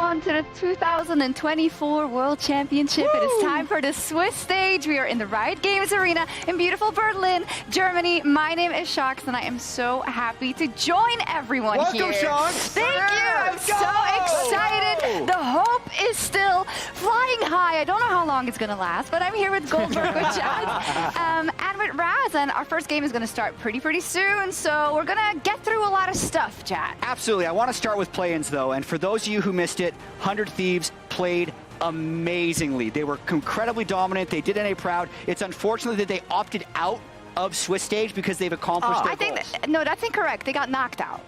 on to the 2024 World Championship. Woo! It is time for the Swiss stage. We are in the Riot Games Arena in beautiful Berlin, Germany. My name is Shox, and I am so happy to join everyone here. Welcome, Shox! Thank you! I'm so excited. The hope is still flying high. I don't know how long it's going to last, but I'm here with Goldberg, with Chad, and with Raz, and our first game is going to start pretty soon, so we're going to get through a lot of stuff, Chad. Absolutely. I want to start with play-ins, though, and for those of you who missed it, 100 Thieves played amazingly. They were incredibly dominant. They did NA proud. It's unfortunate that they opted out of Swiss stage because they've accomplished their goals. No, that's incorrect. They got knocked out.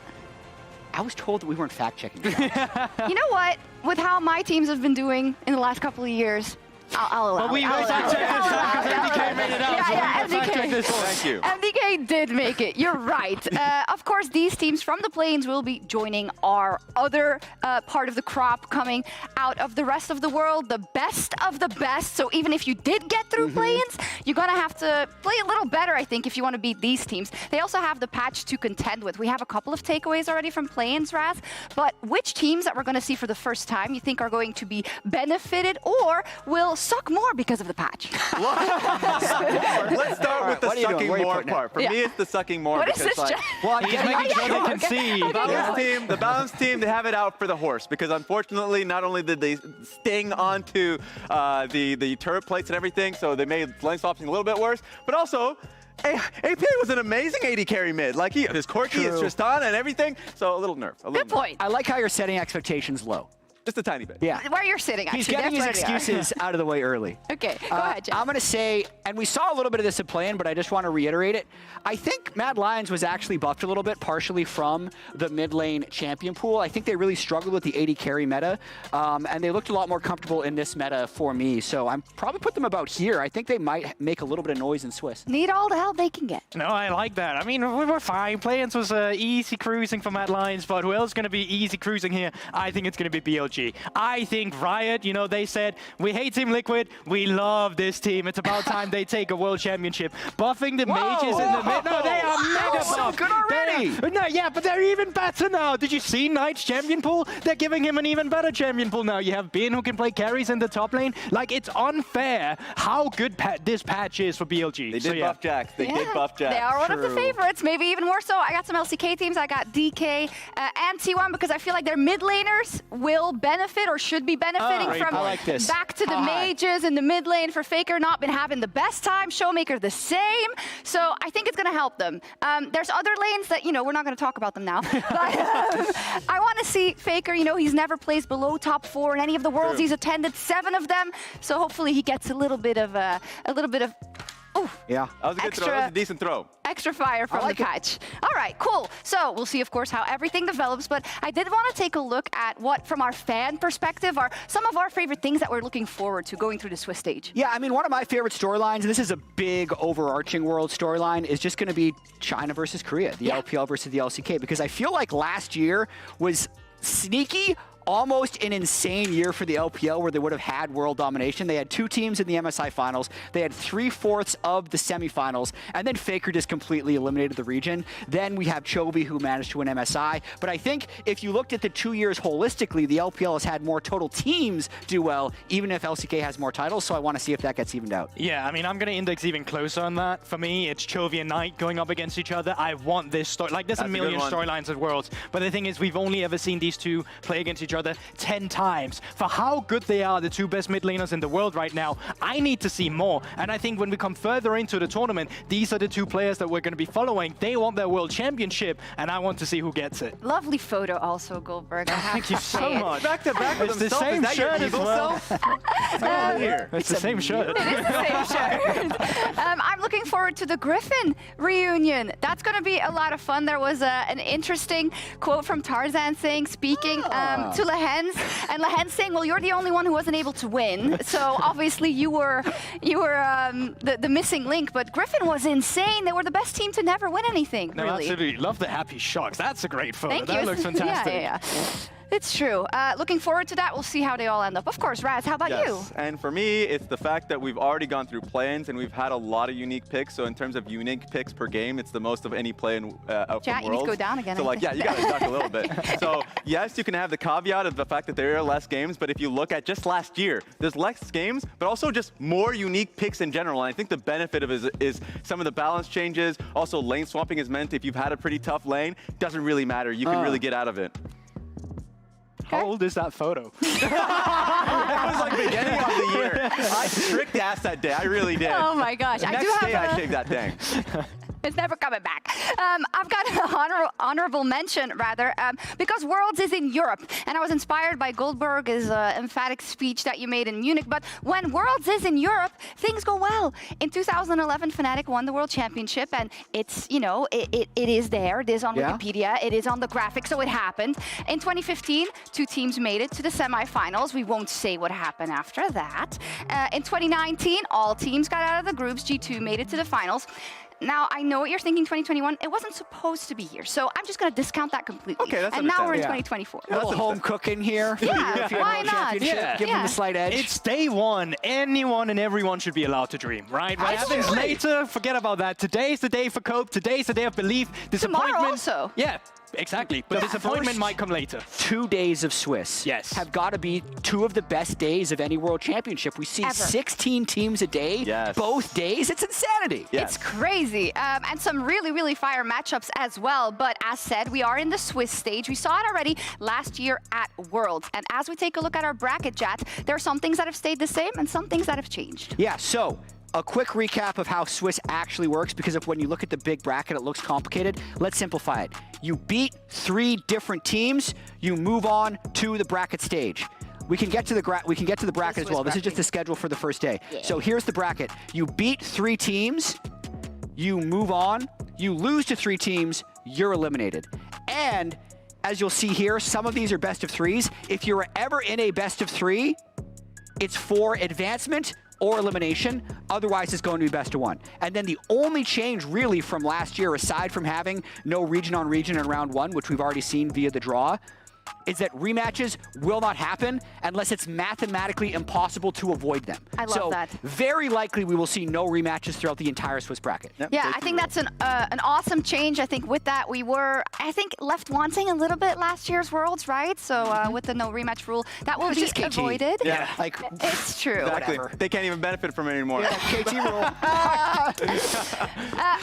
I was told that we weren't fact-checking. You know what? With how my teams have been doing in the last couple of years, I'll allow it. We will fact check this time because MDK made it out. Yeah, so fact check this one. Thank you. MDK did make it. You're right. Of course, these teams from the play-ins will be joining our other part of the crop coming out of the rest of the world, the best of the best. So even if you did get through play-ins, you're going to have to play a little better, I think, if you want to beat these teams. They also have the patch to contend with. We have a couple of takeaways already from play-ins, Raz. But which teams that we're going to see for the first time you think are going to be benefited or will suck more because of the patch? Let's start with the sucking more part. For me, it's the sucking more. What is because, this, Well, he's making sure they can see. The balance team, they have it out for the horse because unfortunately, not only did they sting onto the turret plates and everything, so they made lane swapping a little bit worse, but also AP was an amazing AD carry mid. Like his Corki, his Tristana, and everything. So a little nerf. Good point. I like how you're setting expectations low. Just a tiny bit. Yeah. Where you're sitting, actually. He's getting his excuses out of the way early. Okay, go ahead, Jeff. I'm going to say, and we saw a little bit of this at play-in, but I just want to reiterate it. I think Mad Lions was actually buffed a little bit, partially from the mid lane champion pool. I think they really struggled with the AD carry meta, and they looked a lot more comfortable in this meta for me. So I'm probably put them about here. I think they might make a little bit of noise in Swiss. Need all the help they can get. No, I like that. I mean, we were fine. Play-ins was easy cruising for Mad Lions, but who else is going to be easy cruising here? I think it's going to be BLG. I think Riot, you know, they said, we hate Team Liquid, we love this team. It's about time they take a world championship. Buffing the mages in the mid. No, they are mega buff. So good already. No, yeah, but they're even better now. Did you see Knight's champion pool? They're giving him an even better champion pool now. You have Bin who can play carries in the top lane. Like, it's unfair how good this patch is for BLG. They did buff Jax. They did buff Jax. They are one of the favorites, maybe even more so. I got some LCK teams. I got DK and T1 because I feel like their mid laners will benefit or should be benefiting from like this. back to the mages in the mid lane. For Faker not been having the best time, Showmaker the same. So I think it's going to help them. There's other lanes that, you know, we're not going to talk about them now. But I want to see Faker, you know, he's never placed below top 4 in any of the worlds. He's attended 7 of them. So hopefully he gets a little bit of Yeah. That was a good throw. That was a decent throw. Extra fire from the patch. All right, cool. So we'll see, of course, how everything develops. But I did want to take a look at what, from our fan perspective, are some of our favorite things that we're looking forward to going through the Swiss stage. Yeah, I mean, one of my favorite storylines, and this is a big overarching world storyline, is just going to be China versus Korea, the LPL versus the LCK, because I feel like last year was sneaky, almost an insane year for the LPL where they would have had world domination. They had 2 teams in the MSI finals. They had 3/4 of the semifinals, and then Faker just completely eliminated the region. Then we have Chovy who managed to win MSI. But I think if you looked at the 2 years holistically, the LPL has had more total teams do well, even if LCK has more titles. So I want to see if that gets evened out. Yeah, I mean, I'm going to index even closer on that. For me, it's Chovy and Knight going up against each other. I want this story. Like, there's a million storylines at Worlds. But the thing is, we've only ever seen these two play against each other 10 times. For how good they are, the 2 best mid laners in the world right now, I need to see more. And I think when we come further into the tournament, these are the 2 players that we're going to be following. They want their world championship, and I want to see who gets it. Lovely photo also, Goldberg. Thank you so much. Back to back with It's the same shirt as well. It's the same shirt. It is the same shirt. I'm looking forward to the Griffin reunion. That's going to be a lot of fun. There was an interesting quote from Tarzan saying, speaking to Lehens, and Lehens saying, well, you're the only one who wasn't able to win. So obviously you were the missing link, but Griffin was insane. They were the best team to never win anything, No, really. absolutely. Love the happy shocks. That's a great photo. Thank that you. looks fantastic. Yeah. It's true. Looking forward to that. We'll see how they all end up. Of course, Raz, how about you? And for me, it's the fact that we've already gone through play-ins and we've had a lot of unique picks. So in terms of unique picks per game, it's the most of any play-in out Chat, from you need to Worlds. go down again. So like, yeah, you got to duck a little bit. So yes, you can have the caveat of the fact that there are less games, but if you look at just last year, there's less games, but also just more unique picks in general. And I think the benefit of it is some of the balance changes. Also, lane swapping is meant if you've had a pretty tough lane, doesn't really matter. You can really get out of it. How old is that photo? That was like beginning of the year. I tricked ass that day. I really did. Oh my gosh. I do Next day, have I shaved that thing. It's never coming back. I've got an honorable mention, rather, because Worlds is in Europe, and I was inspired by Goldberg's emphatic speech that you made in Munich. But when Worlds is in Europe, things go well. In 2011, Fnatic won the World Championship, and it's, you know, it is there. It is on Wikipedia. It is on the graphic, so it happened. In 2015, 2 teams made it to the semifinals. We won't say what happened after that. In 2019, all teams got out of the groups. G2 made it to the finals. Now, I know what you're thinking, 2021. It wasn't supposed to be here, so I'm just going to discount that completely. Okay, that's and now we're in understandable. 2024. A little home cooking here. Yeah, why not? Yeah. Give them the slight edge. It's day one. Anyone and everyone should be allowed to dream, right? What happens Absolutely. later, forget about that. Today's the day for cope. Today's the day of belief. Disappointment. Tomorrow also. Yeah, exactly. But disappointment first might come later. 2 days of Swiss have got to be 2 of the best days of any World Championship. We see Ever. 16 teams a day, both days. It's insanity. It's crazy. And some really, really fire matchups as well. But as said, we are in the Swiss stage. We saw it already last year at Worlds. And as we take a look at our bracket chat, there are some things that have stayed the same and some things that have changed. Yeah, so a quick recap of how Swiss actually works, because if when you look at the big bracket, it looks complicated. Let's simplify it. You beat 3 different teams, you move on to the bracket stage. We can get to the bracket as well. This is just the schedule for the first day. Yeah. So here's the bracket. You beat 3 teams, you move on, you lose to 3 teams, you're eliminated. And as you'll see here, some of these are best of 3s. If you're ever in a best of 3, it's for advancement or elimination. Otherwise, it's going to be best of 1. And then the only change really from last year, aside from having no region on region in round 1, which we've already seen via the draw, is that rematches will not happen unless it's mathematically impossible to avoid them. I love that. Very likely we will see no rematches throughout the entire Swiss bracket. Yep, Yeah, I think that's an awesome change. I think with that, we were, I think, left wanting a little bit last year's Worlds, right? So with the no rematch rule, that will be avoided. Yeah, like It's true. Exactly. Whatever. They can't even benefit from it anymore. KT rule.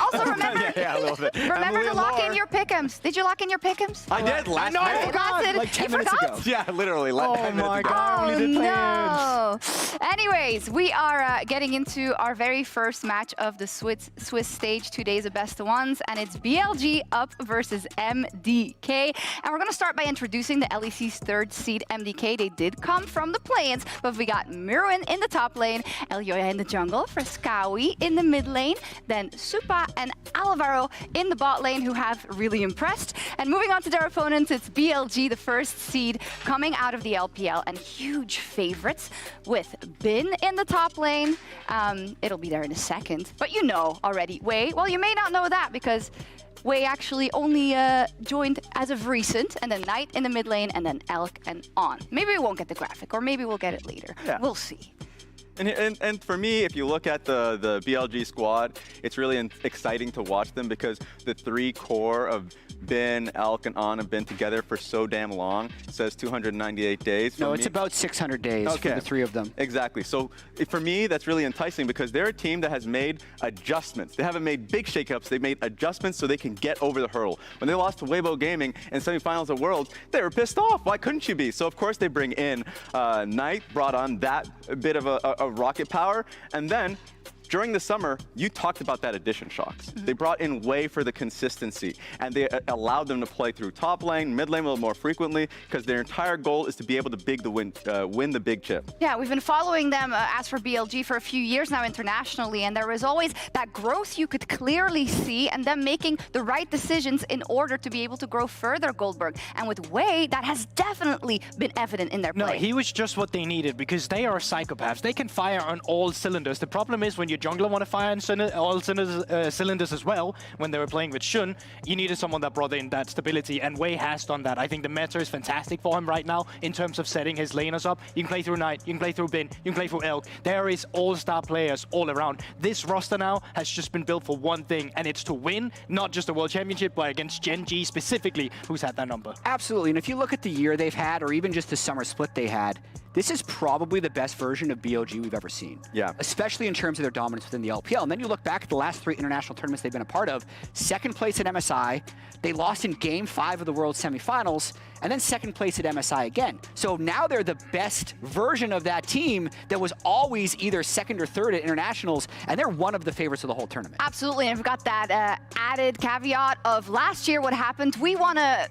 Also, remember, a little bit. remember to lock in your pick'ems. Did you lock in your pick'ems? I did last know, I night. forgot. That's it. Like 10 You minutes forgot? ago. Yeah, literally. Oh 10 minutes my ago. God. Only the no. Anyways, we are getting into our very first match of the Swiss stage, 2 days of best of ones, and it's BLG up versus MDK. And we're going to start by introducing the LEC's 3rd seed, MDK. They did come from the play-ins, but we got Myrwn in the top lane, Elyoya in the jungle, Fresskowy in the mid lane, then Supa and Alvaro in the bot lane, who have really impressed. And moving on to their opponents, it's BLG, the 1st seed, coming out of the LPL, and huge favorites with Bin in the top lane. It'll be there in a second, but you know already. Wei, well, you may not know that because Wei actually only joined as of recent, and then Knight in the mid lane, and then Elk and On. Maybe we won't get the graphic, or maybe we'll get it later. Yeah. We'll see. And for me, if you look at the BLG squad, it's really exciting to watch them because the 3 core of Bin, Elk, and On have been together for so damn long. It says 298 days. No, it's about 600 days for the 3 of them. Exactly. So for me, that's really enticing because they're a team that has made adjustments. They haven't made big shakeups. They've made adjustments so they can get over the hurdle. When they lost to Weibo Gaming in semifinals of Worlds, they were pissed off. Why couldn't you be? So of course they bring in Knight, brought on that bit of a rocket power, and then during the summer, you talked about that addition shocks. They brought in Wei for the consistency, and they allowed them to play through top lane, mid lane a little more frequently, because their entire goal is to be able to win the big chip. Yeah, we've been following them as for BLG for a few years now internationally, and there was always that growth you could clearly see, and them making the right decisions in order to be able to grow further, Goldberg. And with Wei, that has definitely been evident in their play. No, he was just what they needed because they are psychopaths. They can fire on all cylinders. The problem is when you your jungler want to fire on all cylinders as well, when they were playing with Xun, you needed someone that brought in that stability, and Wei has done that. I think the meta is fantastic for him right now in terms of setting his laners up. You can play through Knight, you can play through Bin, you can play through Elk. There is all-star players all around. This roster now has just been built for one thing, and it's to win, not just a World Championship, but against Gen G specifically, who's had that number. Absolutely, and if you look at the year they've had, or even just the summer split they had, this is probably the best version of BLG we've ever seen. Yeah. Especially in terms of their dominance within the LPL. And then you look back at the last 3 international tournaments they've been a part of. Second place at MSI. They lost in Game 5 of the World Semifinals. And then second place at MSI again. So now they're the best version of that team that was always either second or third at internationals. And they're one of the favorites of the whole tournament. Absolutely, and we've got that added caveat of last year what happened. We want to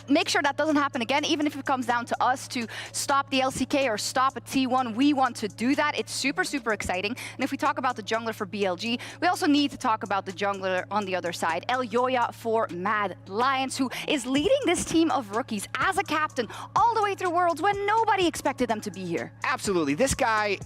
make sure that doesn't happen again, even if it comes down to us to stop the LCK or stop a T1. We want to do that. It's super, super exciting. And if we talk about the jungler for BLG, we also need to talk about the jungler on the other side, Elyoya for Mad Lions, who is leading this team of rookies as a captain all the way through Worlds when nobody expected them to be here. Absolutely. This guy,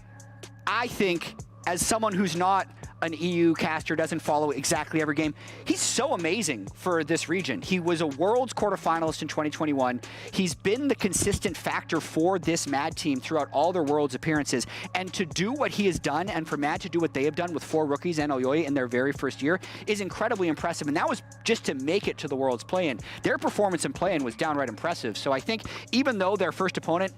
I think, as someone who's not an EU caster, doesn't follow exactly every game, he's so amazing for this region. He was a Worlds quarterfinalist in 2021. He's been the consistent factor for this Mad team throughout all their Worlds appearances. And to do what he has done, and for Mad to do what they have done with 4 rookies and Elyoya in their very first year, is incredibly impressive. And that was just to make it to the Worlds play-in. Their performance in play-in was downright impressive. So I think even though their first opponent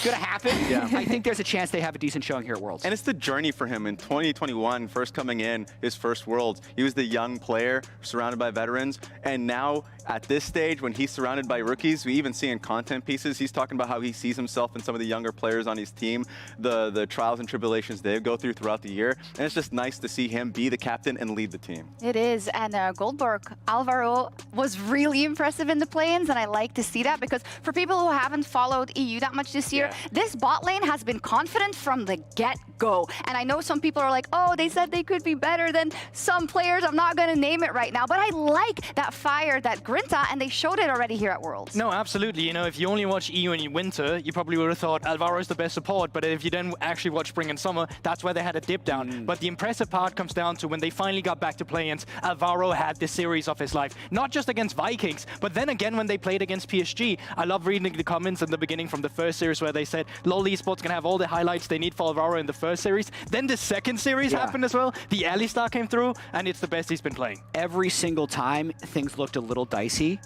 gonna happen, yeah, I think there's a chance they have a decent showing here at Worlds. And it's the journey for him in 2021, first coming in, his first Worlds. He was the young player surrounded by veterans, and now at this stage, when he's surrounded by rookies, we even see in content pieces, he's talking about how he sees himself and some of the younger players on his team, the trials and tribulations they go through throughout the year, and it's just nice to see him be the captain and lead the team. It is, and Goldberg, Alvaro was really impressive in the play-ins, and I like to see that because for people who haven't followed EU that much this year, this bot lane has been confident from the get-go. And I know some people are like, oh, they said they could be better than some players. I'm not going to name it right now, but I like that fire, that grinta, and they showed it already here at Worlds. No, absolutely. You know, if you only watch EU in winter, you probably would have thought Alvaro is the best support, but if you then actually watch spring and summer, that's where they had a dip down. But the impressive part comes down to when they finally got back to play-ins, Alvaro had this series of his life, not just against Vikings, but then again when they played against PSG. I love reading the comments in the beginning from the first series where they said, LoL Esports can have all the highlights they need for Alvaro in the first series. Then the second series happened as well. The Alistar came through, and it's the best he's been playing. Every single time things looked a little dicey,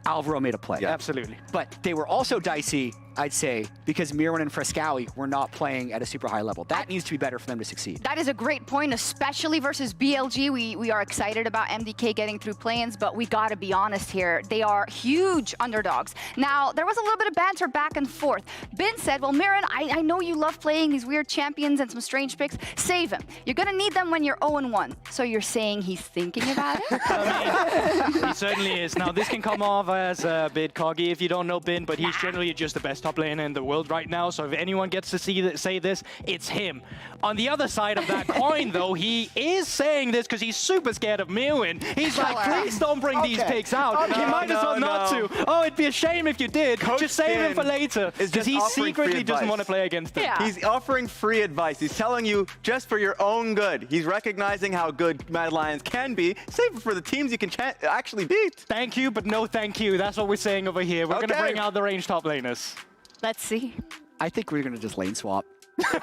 Alvaro made a play. Yeah. Absolutely. But they were also dicey, I'd say, because Myrwn and Fresskowy were not playing at a super high level. That needs to be better for them to succeed. That is a great point, especially versus BLG. We are excited about MDK getting through play-ins, but we gotta be honest here. They are huge underdogs. Now, there was a little bit of banter back and forth. Bin said, well, Myrwn, I know you love playing these weird champions and some strange picks. Save him. You're gonna need them when you're 0-1. So you're saying he's thinking about it? I mean, he certainly is. Now, this can come off as a bit coggy if you don't know Bin, but he's generally just the best top laner in the world right now, so if anyone gets to say this, it's him. On the other side of that coin, though, he is saying this because he's super scared of Myrwn. He's like, please don't bring these picks out. You might as well not to. Oh, it'd be a shame if you did. Just save him for later. Because he secretly doesn't want to play against him. Yeah. He's offering free advice. He's telling you just for your own good. He's recognizing how good Mad Lions can be. Save it for the teams you can actually beat. Thank you, but no thank you. That's what we're saying over here. We're going to bring out the range top laners. Let's see. I think we're going to just lane swap. Hey,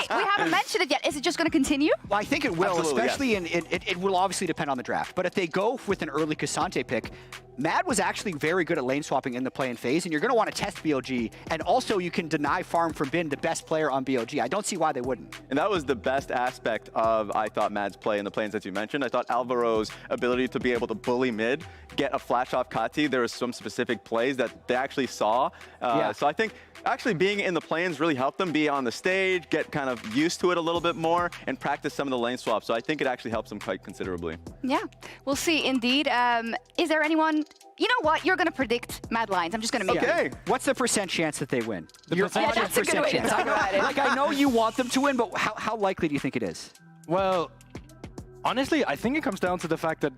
we haven't mentioned it yet. Is it just going to continue? Well, I think it will, Absolutely, especially it will obviously depend on the draft. But if they go with an early K'Sante pick, Mad was actually very good at lane swapping in the play-in phase, and you're going to want to test BLG. And also, you can deny farm for Bin, the best player on BLG. I don't see why they wouldn't. And that was the best aspect of, I thought, Mad's play in the play-ins that you mentioned. I thought Alvaro's ability to be able to bully mid, get a flash off Kati. There were some specific plays that they actually saw. So I think actually being in the play-ins really helped them be on the stage, get kind of used to it a little bit more, and practice some of the lane swaps. So I think it actually helps them quite considerably. Yeah, we'll see indeed. Is there anyone, you know what, you're going to predict Mad Lions. I'm just going to make it. What's the % chance that they win? Yeah, that's a good way to talk about it. Like, I know you want them to win, but how likely do you think it is? Well, honestly, I think it comes down to the fact that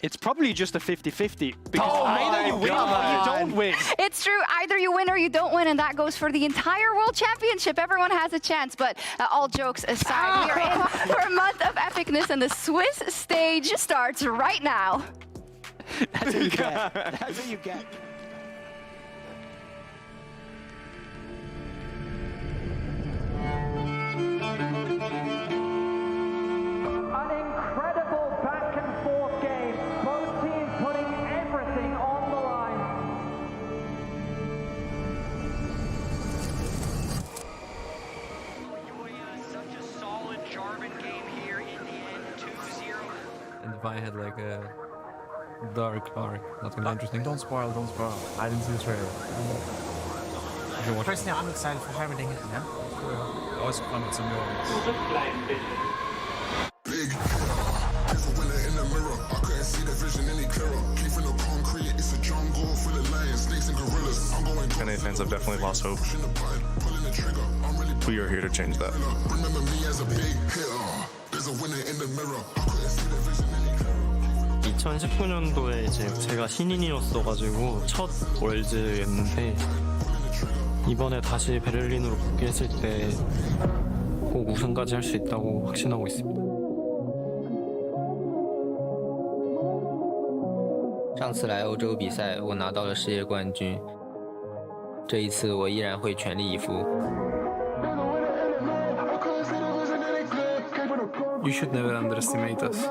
It's probably just a 50-50 because Oh either you my win or you God. don't win. It's true. Either you win or you don't win, and that goes for the entire World Championship. Everyone has a chance, but all jokes aside, we are in for a month of epicness, and the Swiss stage starts right now. That's what you get. That's what you get. An incredible back and forth game. Both teams putting everything on the line. Such a solid Jarvan game here in the end, 2-0. And if I had like a dark, that's gonna be interesting. Don't spoil, don't spoil. I didn't see the trailer. Personally, I'm excited for everything. Yeah. I was fun with some more. Big there's a winner in the mirror. I couldn't see the vision any clearer. Came from the concrete, it's a jungle full of lions, snakes and gorillas. I'm going NA fans have definitely lost hope. pushing the button, pulling the trigger. I'm really We are here to change that. remember me as a big hitter. There's a winner in the mirror. I couldn't see the vision any clearer. 2019년도에 이제 제가 신인이었어가지고 첫 월즈였는데 이번에 다시 베를린으로 복귀했을 때 꼭 우승까지 할 수 있다고 확신하고 있습니다. 上次来欧洲比赛，我拿到了世界冠军。这一次，我依然会全力以赴。 You should never underestimate us.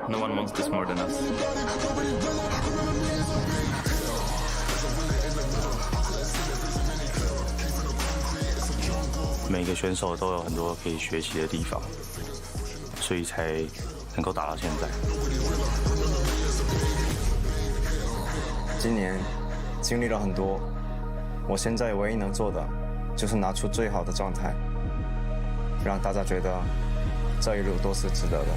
No one wants this more than us. 每个选手都有很多可以学习的地方，所以才能够打到现在。今年经历了很多，我现在唯一能做的就是拿出最好的状态，让大家觉得这一路都是值得的。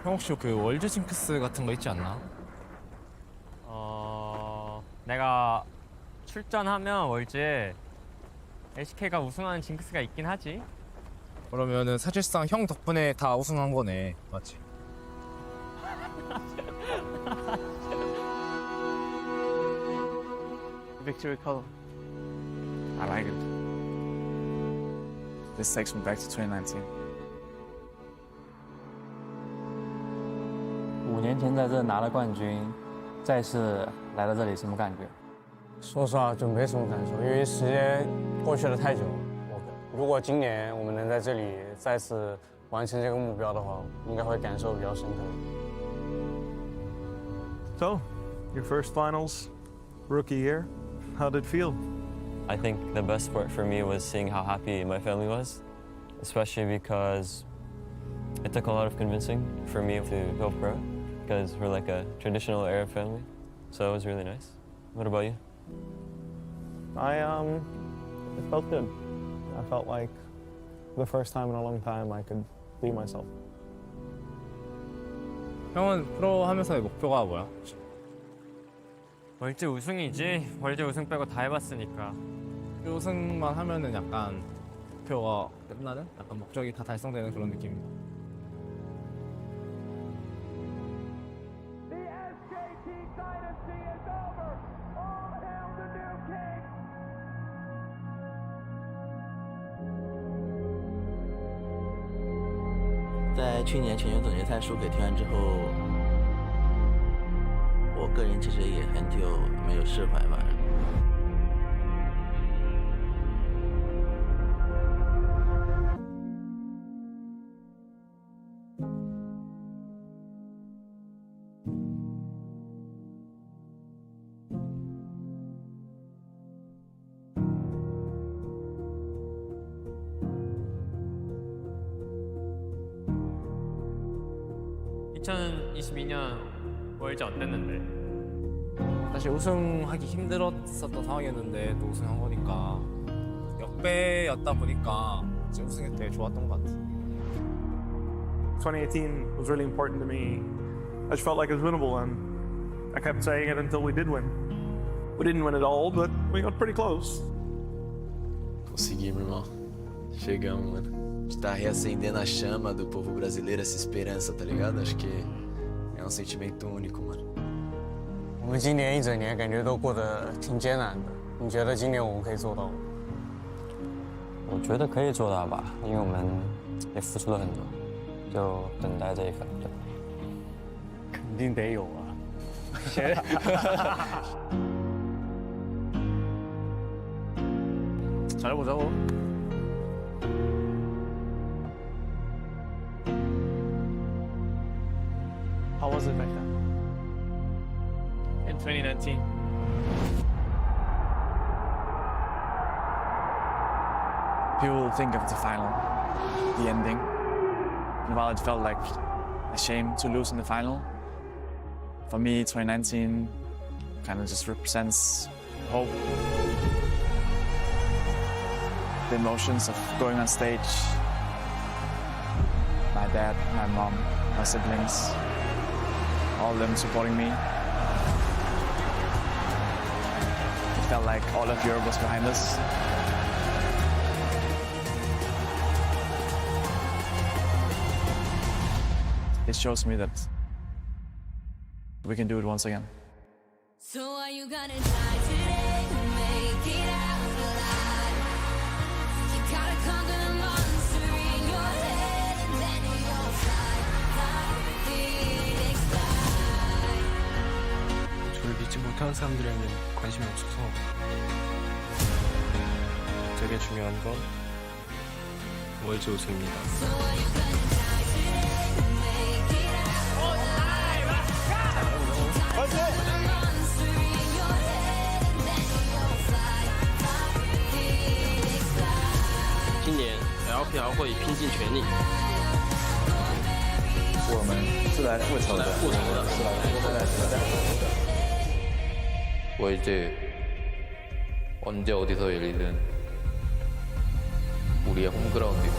형 혹시 그 월드 징크스 같은 거 있지 않나? 내가 출전하면 월즈에 LCK가 우승하는 징크스가 있긴 하지. 그러면은 사실상 형 덕분에 다 우승한 거네, 맞지? Victory color. I like it. This takes me back to 2019. 5年前在这拿了冠军，再次来到这里，什么感觉？说实话就没什么感受，因为时间过去了太久了。如果今年我们能在这里再次完成这个目标的话，应该会感受比较深刻。So, your first finals, rookie year. How did it feel? I think the best part for me was seeing how happy my family was, especially because it took a lot of convincing for me to go pro, because we're like a traditional Arab family, so it was really nice. What about you? It felt good. I felt like the first time in a long time I could be myself. 형은 프로 하면서의 목표가 뭐야? 월드 우승이지. 월드 우승 빼고 다 해봤으니까. 우승만 하면은 약간 목표가 끝나는? 약간 목적이 다 달성되는 그런 느낌이야. The SKT dynasty is over. All hail the new king. 在去年全球总决赛输给天元之后，我个人其实也很久没有释怀吧。2022년 월즈 어땠는데? 사실 우승하기 힘들었었던 상황이었는데 또 우승한 거니까 역배였다 보니까 이제 우승이 되게 좋았던 것 같아. 2018 was really important to me. I just felt like it was winnable, and I kept saying it until we did win. We didn't win it all, but we got pretty close. conseguimos, irmão. Chegamos, mano. A gente tá reacendendo a chama do povo brasileiro, essa esperança, tá ligado? Acho que é um sentimento único, mano. 我们今年一整年感觉都过得挺艰难的，你觉得今年我们可以做到吗？我觉得可以做到吧，因为我们也付出了很多，就等待这一刻。对，肯定得有啊。잘해보자고。 How was it back then? In 2019. People think of the final, the ending. And while it felt like a shame to lose in the final, for me, 2019 kind of just represents hope. The emotions of going on stage, my dad, my mom, my siblings, all of them supporting me. It felt like all of Europe was behind us. It shows me that we can do it once again. So are you gonna die today to make it out alive? You gotta conquer the monster in your head and then you'll fly, Phoenix fly. 저를 믿지 못하는 사람들에는 관심이 없어서 되게 중요한 건 월드 우승입니다. So are you gonna die today to make it out alive? Conquer the monster in your head and then you'll fly, Phoenix fly. 今年 LPL 会拼尽全力。我们是来复仇的，뭐 이제 언제 어디서 열리든 우리의 홈그라운드이고.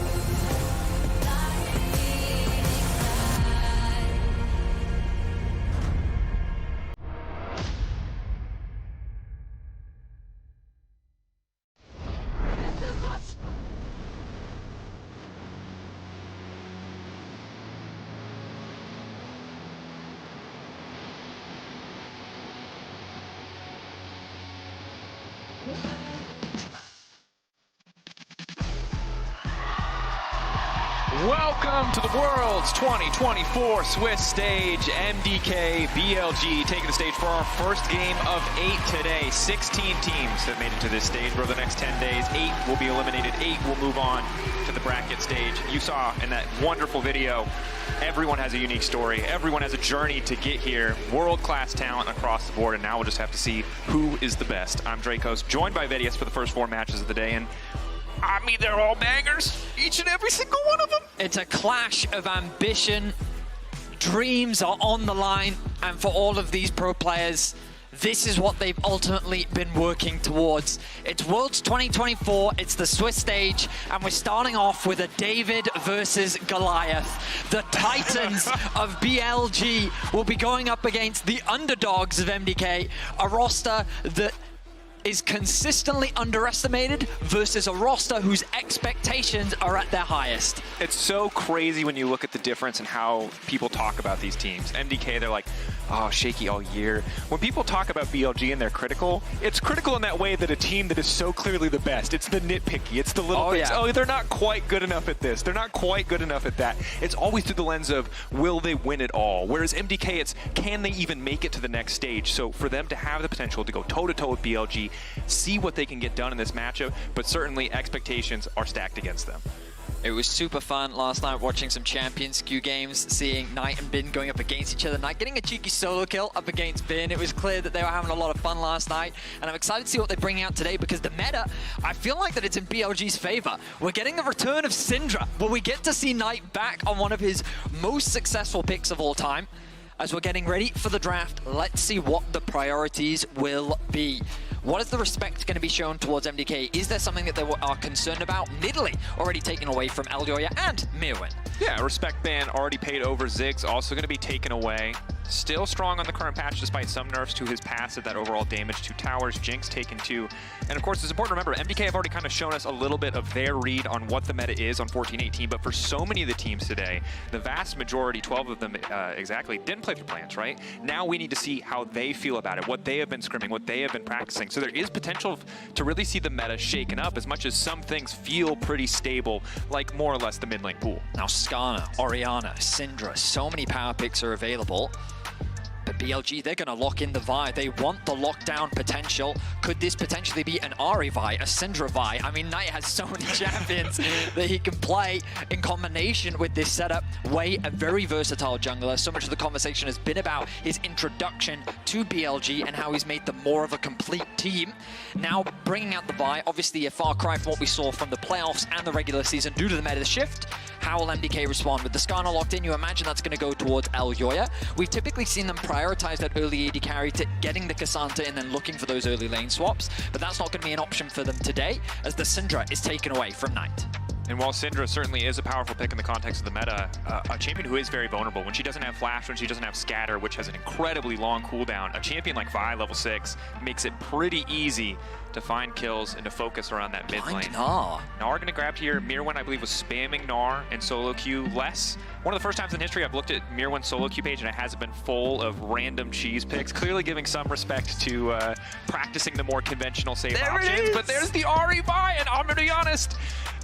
Welcome to the World's 2024 Swiss stage. MDK, BLG taking the stage for our first game of 8 today. 16 teams have made it to this stage. For the next 10 days, 8 will be eliminated. 8 will move on to the bracket stage. You saw in that wonderful video, everyone has a unique story. Everyone has a journey to get here. World-class talent across the board, and now we'll just have to see who is the best. I'm Dracos, joined by Vedius for the first 4 matches of the day, and I mean, they're all bangers, each and every single one of them. It's a clash of ambition. Dreams are on the line, and for all of these pro players, this is what they've ultimately been working towards. It's Worlds 2024, it's the Swiss stage, and we're starting off with a David versus Goliath. The Titans of BLG will be going up against the underdogs of MDK, a roster that is consistently underestimated versus a roster whose expectations are at their highest. It's so crazy when you look at the difference in how people talk about these teams. MDK, they're like, oh, shaky all year. When people talk about BLG and they're critical, it's critical in that way that a team that is so clearly the best, it's the nitpicky, it's the little things. Yeah. Oh, they're not quite good enough at this, they're not quite good enough at that. It's always through the lens of, will they win it all? Whereas MDK, it's, can they even make it to the next stage? So for them to have the potential to go toe-to-toe with BLG, see what they can get done in this matchup, but certainly expectations are stacked against them. It was super fun last night watching some Champions Q games, seeing Knight and Bin going up against each other. Knight getting a cheeky solo kill up against Bin. It was clear that they were having a lot of fun last night, and I'm excited to see what they bring out today because the meta, I feel like that it's in BLG's favor. We're getting the return of Syndra, where we get to see Knight back on one of his most successful picks of all time. As we're getting ready for the draft, let's see what the priorities will be. What is the respect going to be shown towards MDK? Is there something that they are concerned about? Nidalee already taken away from Elyoya and Myrwn. Yeah, respect ban already paid over. Ziggs also going to be taken away. Still strong on the current patch despite some nerfs to his passive, that overall damage to towers. Jinx taken 2. And of course, it's important to remember, MDK have already kind of shown us a little bit of their read on what the meta is on 14-18, but for so many of the teams today, the vast majority, 12 of them exactly, didn't play through plans, right? Now we need to see how they feel about it, what they have been scrimming, what they have been practicing. So there is potential to really see the meta shaken up, as much as some things feel pretty stable, like more or less the mid lane pool. Now Skarner, Orianna, Syndra, so many power picks are available. But BLG, they're going to lock in the Vi. They want the lockdown potential. Could this potentially be an Ahri Vi, a Syndra Vi? I mean, Knight has so many champions that he can play in combination with this setup. Wei, a very versatile jungler. So much of the conversation has been about his introduction to BLG and how he's made them more of a complete team. Now, bringing out the Vi, obviously a far cry from what we saw from the playoffs and the regular season due to the meta shift. How will MDK respond? With the Skarner locked in, you imagine that's going to go towards Elyoya. We've typically seen them prioritize that early AD carry to getting the Kai'Sa and then looking for those early lane swaps, but that's not going to be an option for them today, as the Syndra is taken away from Knight. And while Syndra certainly is a powerful pick in the context of the meta, a champion who is very vulnerable. When she doesn't have Flash, when she doesn't have Scatter, which has an incredibly long cooldown, a champion like Vi, level 6, makes it pretty easy to find kills and to focus around that mid lane. Gnar gonna grab here. Myrwn, I believe, was spamming Gnar and solo queue less. One of the first times in history I've looked at Myrwn's solo queue page and it hasn't been full of random cheese picks, clearly giving some respect to practicing the more conventional save options. But there's the Ahri Vi, and I'm gonna be honest,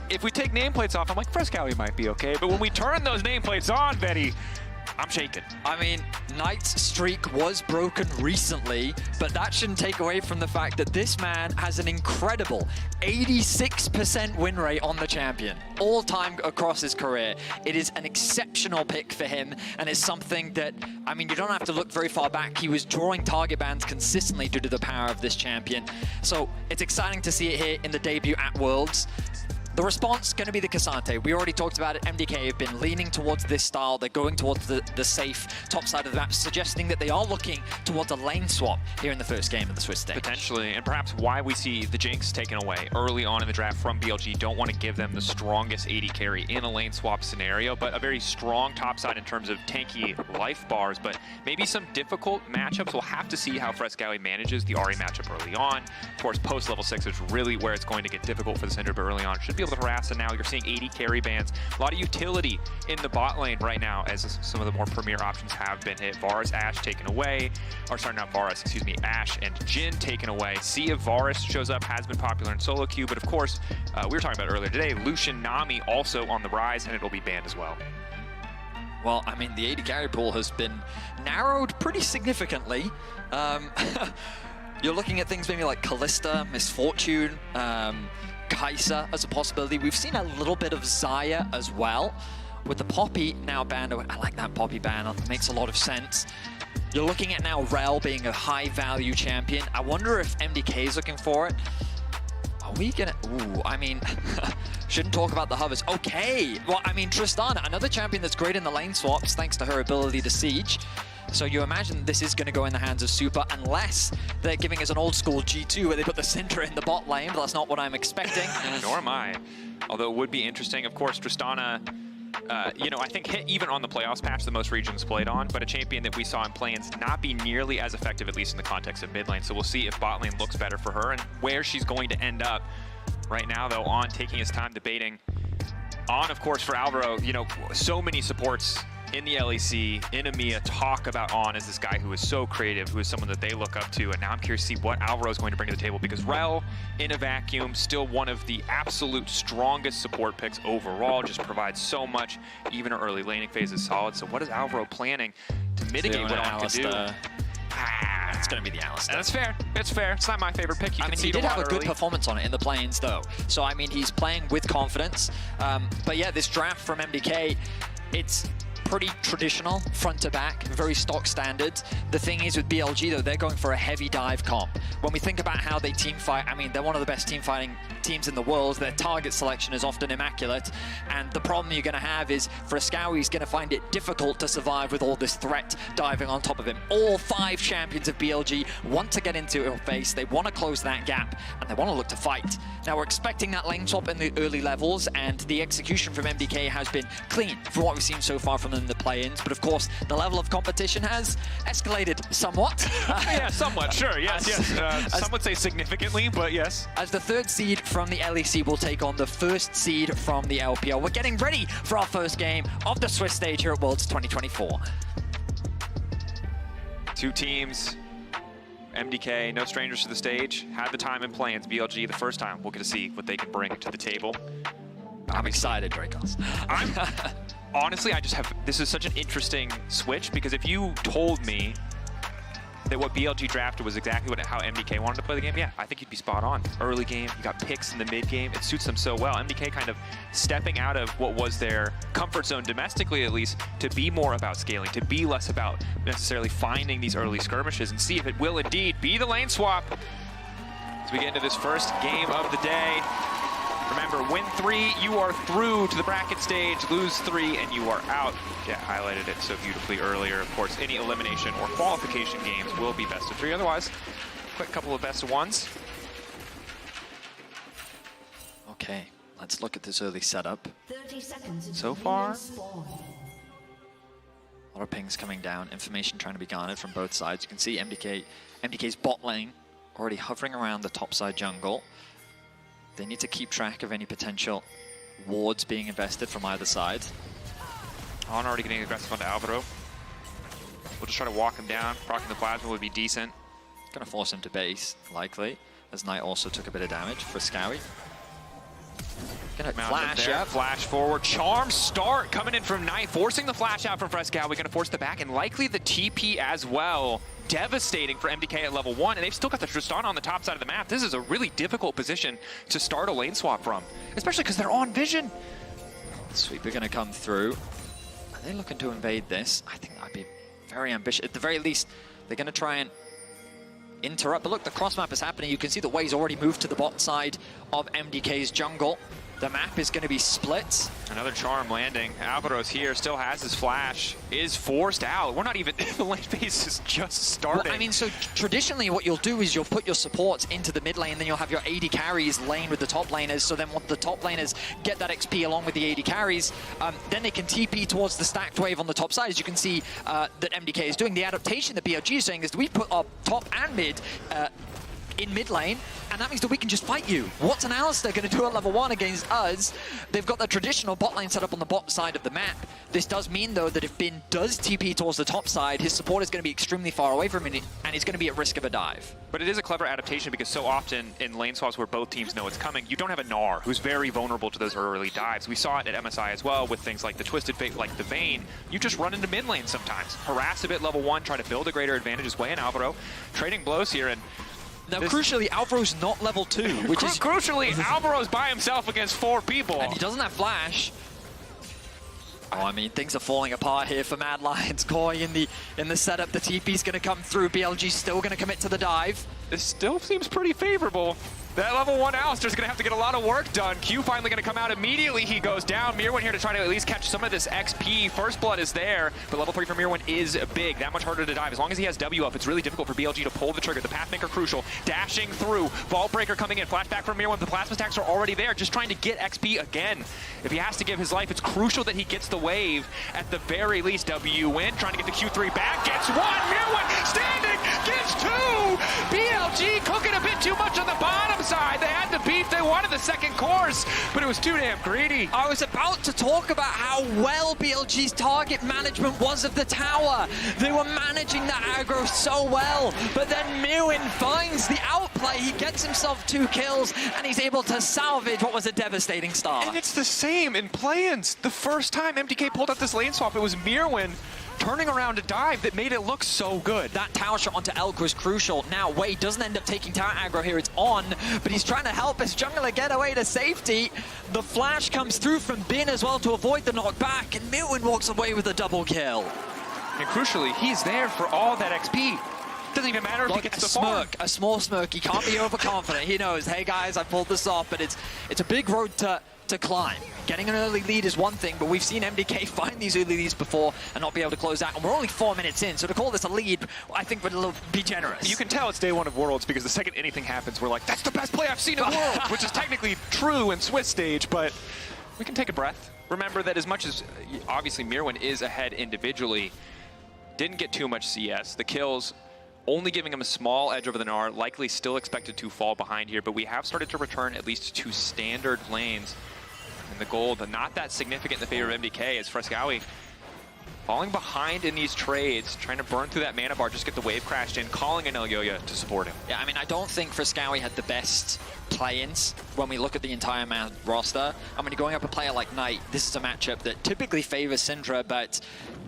if we take nameplates off, I'm like, Fresskowy might be okay. But when we turn those nameplates on, Betty, I'm shaking. I mean, Knight's streak was broken recently, but that shouldn't take away from the fact that this man has an incredible 86% win rate on the champion, all time across his career. It is an exceptional pick for him, and it's something that, I mean, you don't have to look very far back. He was drawing target bans consistently due to the power of this champion. So it's exciting to see it here in the debut at Worlds. The response going to be the Kai'Sa. We already talked about it. MDK have been leaning towards this style. They're going towards the safe top side of the map, suggesting that they are looking towards a lane swap here in the first game of the Swiss stage. Potentially, and perhaps why we see the Jinx taken away early on in the draft from BLG. Don't want to give them the strongest AD carry in a lane swap scenario, but a very strong top side in terms of tanky life bars, but maybe some difficult matchups. We'll have to see how Fresskowy manages the Ahri matchup early on. Of course, post level 6 is really where it's going to get difficult for the Syndra, but early on should be able to harass, and now you're seeing 80 carry bans. A lot of utility in the bot lane right now, as some of the more premier options have been hit. Varus, Ashe taken away, or sorry, not Varus, excuse me, Ashe and Jhin taken away. See if Varus shows up, has been popular in solo queue, but of course, we were talking about earlier today, Lucian Nami also on the rise, and it'll be banned as well. Well, I mean, the AD carry pool has been narrowed pretty significantly. You're looking at things maybe like Kalista, Misfortune, Kai'Sa as a possibility. We've seen a little bit of Xayah as well. With the Poppy now banned, I like that Poppy ban, it makes a lot of sense. You're looking at now Rell being a high value champion. I wonder if MDK is looking for it. Are we gonna, ooh, I mean, shouldn't talk about the hovers. Okay, well, I mean, Tristana, another champion that's great in the lane swaps thanks to her ability to siege. So you imagine this is going to go in the hands of Supa, unless they're giving us an old school G2 where they put the Syndra in the bot lane, but that's not what I'm expecting. Nor am I. Although it would be interesting, of course, Tristana, you know, I think hit even on the playoffs patch the most regions played on, but a champion that we saw in play-ins not be nearly as effective, at least in the context of mid lane. So we'll see if bot lane looks better for her and where she's going to end up. Right now, though, On taking his time debating. On, of course, for Alvaro, you know, so many supports in the LEC, in EMEA, talk about On as this guy who is so creative, who is someone that they look up to, and now I'm curious to see what Alvaro is going to bring to the table, because Rell, in a vacuum, still one of the absolute strongest support picks overall, just provides so much, even an early laning phase is solid. So what is Alvaro planning to mitigate what On can do? It's going to be the Alistar. That's fair. It's fair. It's not my favorite pick. I mean, he did have a good performance on it in the play-ins, though. So, I mean, he's playing with confidence. But yeah, this draft from MDK, it's pretty traditional, front to back, very stock standards. The thing is with BLG though, they're going for a heavy dive comp. When we think about how they team fight, I mean, they're one of the best team fighting teams in the world. Their target selection is often immaculate. And the problem you're gonna have is Fresskowy's gonna find it difficult to survive with all this threat diving on top of him. All 5 champions of BLG want to get into her face. They want to close that gap and they want to look to fight. Now we're expecting that lane swap in the early levels, and the execution from MDK has been clean from what we've seen so far from them in the play-ins. But of course, the level of competition has escalated somewhat. Yeah, somewhat, sure, yes, some would say significantly, but yes. As the third seed from the LEC will take on the first seed from the LPL. We're getting ready for our first game of the Swiss stage here at Worlds 2024. Two teams, MDK, no strangers to the stage, had the time in play-ins. BLG the first time. We'll get to see what they can bring to the table. I'm excited, Dracos. Honestly, this is such an interesting switch, because if you told me that what BLG drafted was exactly how MDK wanted to play the game, yeah, I think you'd be spot on. Early game, you got picks in the mid game, it suits them so well. MDK kind of stepping out of what was their comfort zone domestically, at least, to be more about scaling, to be less about necessarily finding these early skirmishes, and see if it will indeed be the lane swap as we get into this first game of the day. Remember, win 3, you are through to the bracket stage. Lose 3, and you are out. Yeah, highlighted it so beautifully earlier. Of course, any elimination or qualification games will be best of 3. Otherwise, quick couple of best of 1s. Okay, let's look at this early setup. 30 seconds so far, a lot of pings coming down, information trying to be garnered from both sides. You can see MDK's bot lane already hovering around the top side jungle. They need to keep track of any potential wards being invested from either side. On already getting aggressive onto Alvaro. We'll just try to walk him down. Proccing the plasma would be decent. Gonna force him to base, likely, as Knight also took a bit of damage. Fresskowy. Gonna flash, yeah. Flash forward. Charm start coming in from Knight, forcing the flash out from Fresskowy. Gonna force the back, and likely the TP as well. Devastating for MDK at level 1, and they've still got the Tristana on the top side of the map. This is a really difficult position to start a lane swap from, especially because they're on vision. Suipa gonna come through. Are they looking to invade this? I think that'd be very ambitious. At the very least, they're gonna try and interrupt. But look, the cross map is happening. You can see the Way's already moved to the bot side of MDK's jungle. The map is going to be split. Another charm landing. Alvaro's here, still has his flash, is forced out. We're not even, the lane phase is just starting. Well, I mean, so traditionally what you'll do is you'll put your supports into the mid lane, then you'll have your AD carries lane with the top laners, so then once the top laners get that XP along with the AD carries, then they can TP towards the stacked wave on the top side, as you can see that MDK is doing. The adaptation that BLG is saying is that we put our top and mid in mid lane, and that means that we can just fight you. What's an Alistar going to do at level 1 against us? They've got the traditional bot lane set up on the bot side of the map. This does mean, though, that if Bin does TP towards the top side, his support is going to be extremely far away from him, and he's going to be at risk of a dive. But it is a clever adaptation, because so often in lane swaps where both teams know it's coming, you don't have a Gnar who's very vulnerable to those early dives. We saw it at MSI as well with things like the Twisted Fate, like the Vayne. You just run into mid lane sometimes. Harass a bit level 1, try to build a greater advantage as Way and Alvaro. Trading blows here, and now, crucially, Alvaro's not level 2, which is... Crucially, Alvaro's by himself against 4 people. And he doesn't have flash. Oh, I mean, things are falling apart here for Mad Lions. Koi in the setup, the TP's going to come through. BLG's still going to commit to the dive. This still seems pretty favorable. That level 1 Alistar's going to have to get a lot of work done. Q finally going to come out immediately. He goes down. Myrwn here to try to at least catch some of this XP. First blood is there, but level 3 for Myrwn is big. That much harder to dive. As long as he has W up, it's really difficult for BLG to pull the trigger. The Pathmaker crucial. Dashing through. Vault Breaker coming in. Flashback from Myrwn. The plasma stacks are already there, just trying to get XP again. If he has to give his life, it's crucial that he gets the wave. At the very least, W win. Trying to get the Q3 back. Gets 1. Myrwn standing. Gets 2. BLG cooking a bit too much on the bottom side. They had the beef. They wanted the second course, but it was too damn greedy. I was about to talk about how well BLG's target management was of the tower. They were managing the aggro so well, but then Myrwn finds the outplay. He gets himself 2 kills, and he's able to salvage what was a devastating start. And it's the same in play-ins. The first time MDK pulled up this lane swap, it was Myrwn turning around a dive that made it look so good. That tower shot onto Elk was crucial. Now, Wade doesn't end up taking tower aggro here. It's on, but he's trying to help his jungler get away to safety. The flash comes through from Bin as well to avoid the knockback, and Myrwn walks away with a double kill. And crucially, he's there for all that XP. Doesn't even matter if he gets the smirk, a small smirk. He can't be overconfident. He knows, hey guys, I pulled this off, but it's a big road to to climb. Getting an early lead is one thing, but we've seen MDK find these early leads before and not be able to close out. And we're only 4 minutes in, so to call this a lead, I think would be generous. You can tell it's day one of Worlds because the second anything happens, we're like, that's the best play I've seen in Worlds, which is technically true in Swiss stage, but we can take a breath. Remember that as much as obviously Myrwn is ahead individually, didn't get too much CS. The kills only giving him a small edge over the Gnar, likely still expected to fall behind here, but we have started to return at least to standard lanes. And the gold, not that significant in the favor of MDK, as Fresskowy falling behind in these trades, trying to burn through that mana bar, just get the wave crashed in, calling in Elyoya to support him. Yeah, I mean, I don't think Fresskowy had the best play-ins when we look at the entire roster. I mean, going up a player like Knight, this is a matchup that typically favors Syndra, but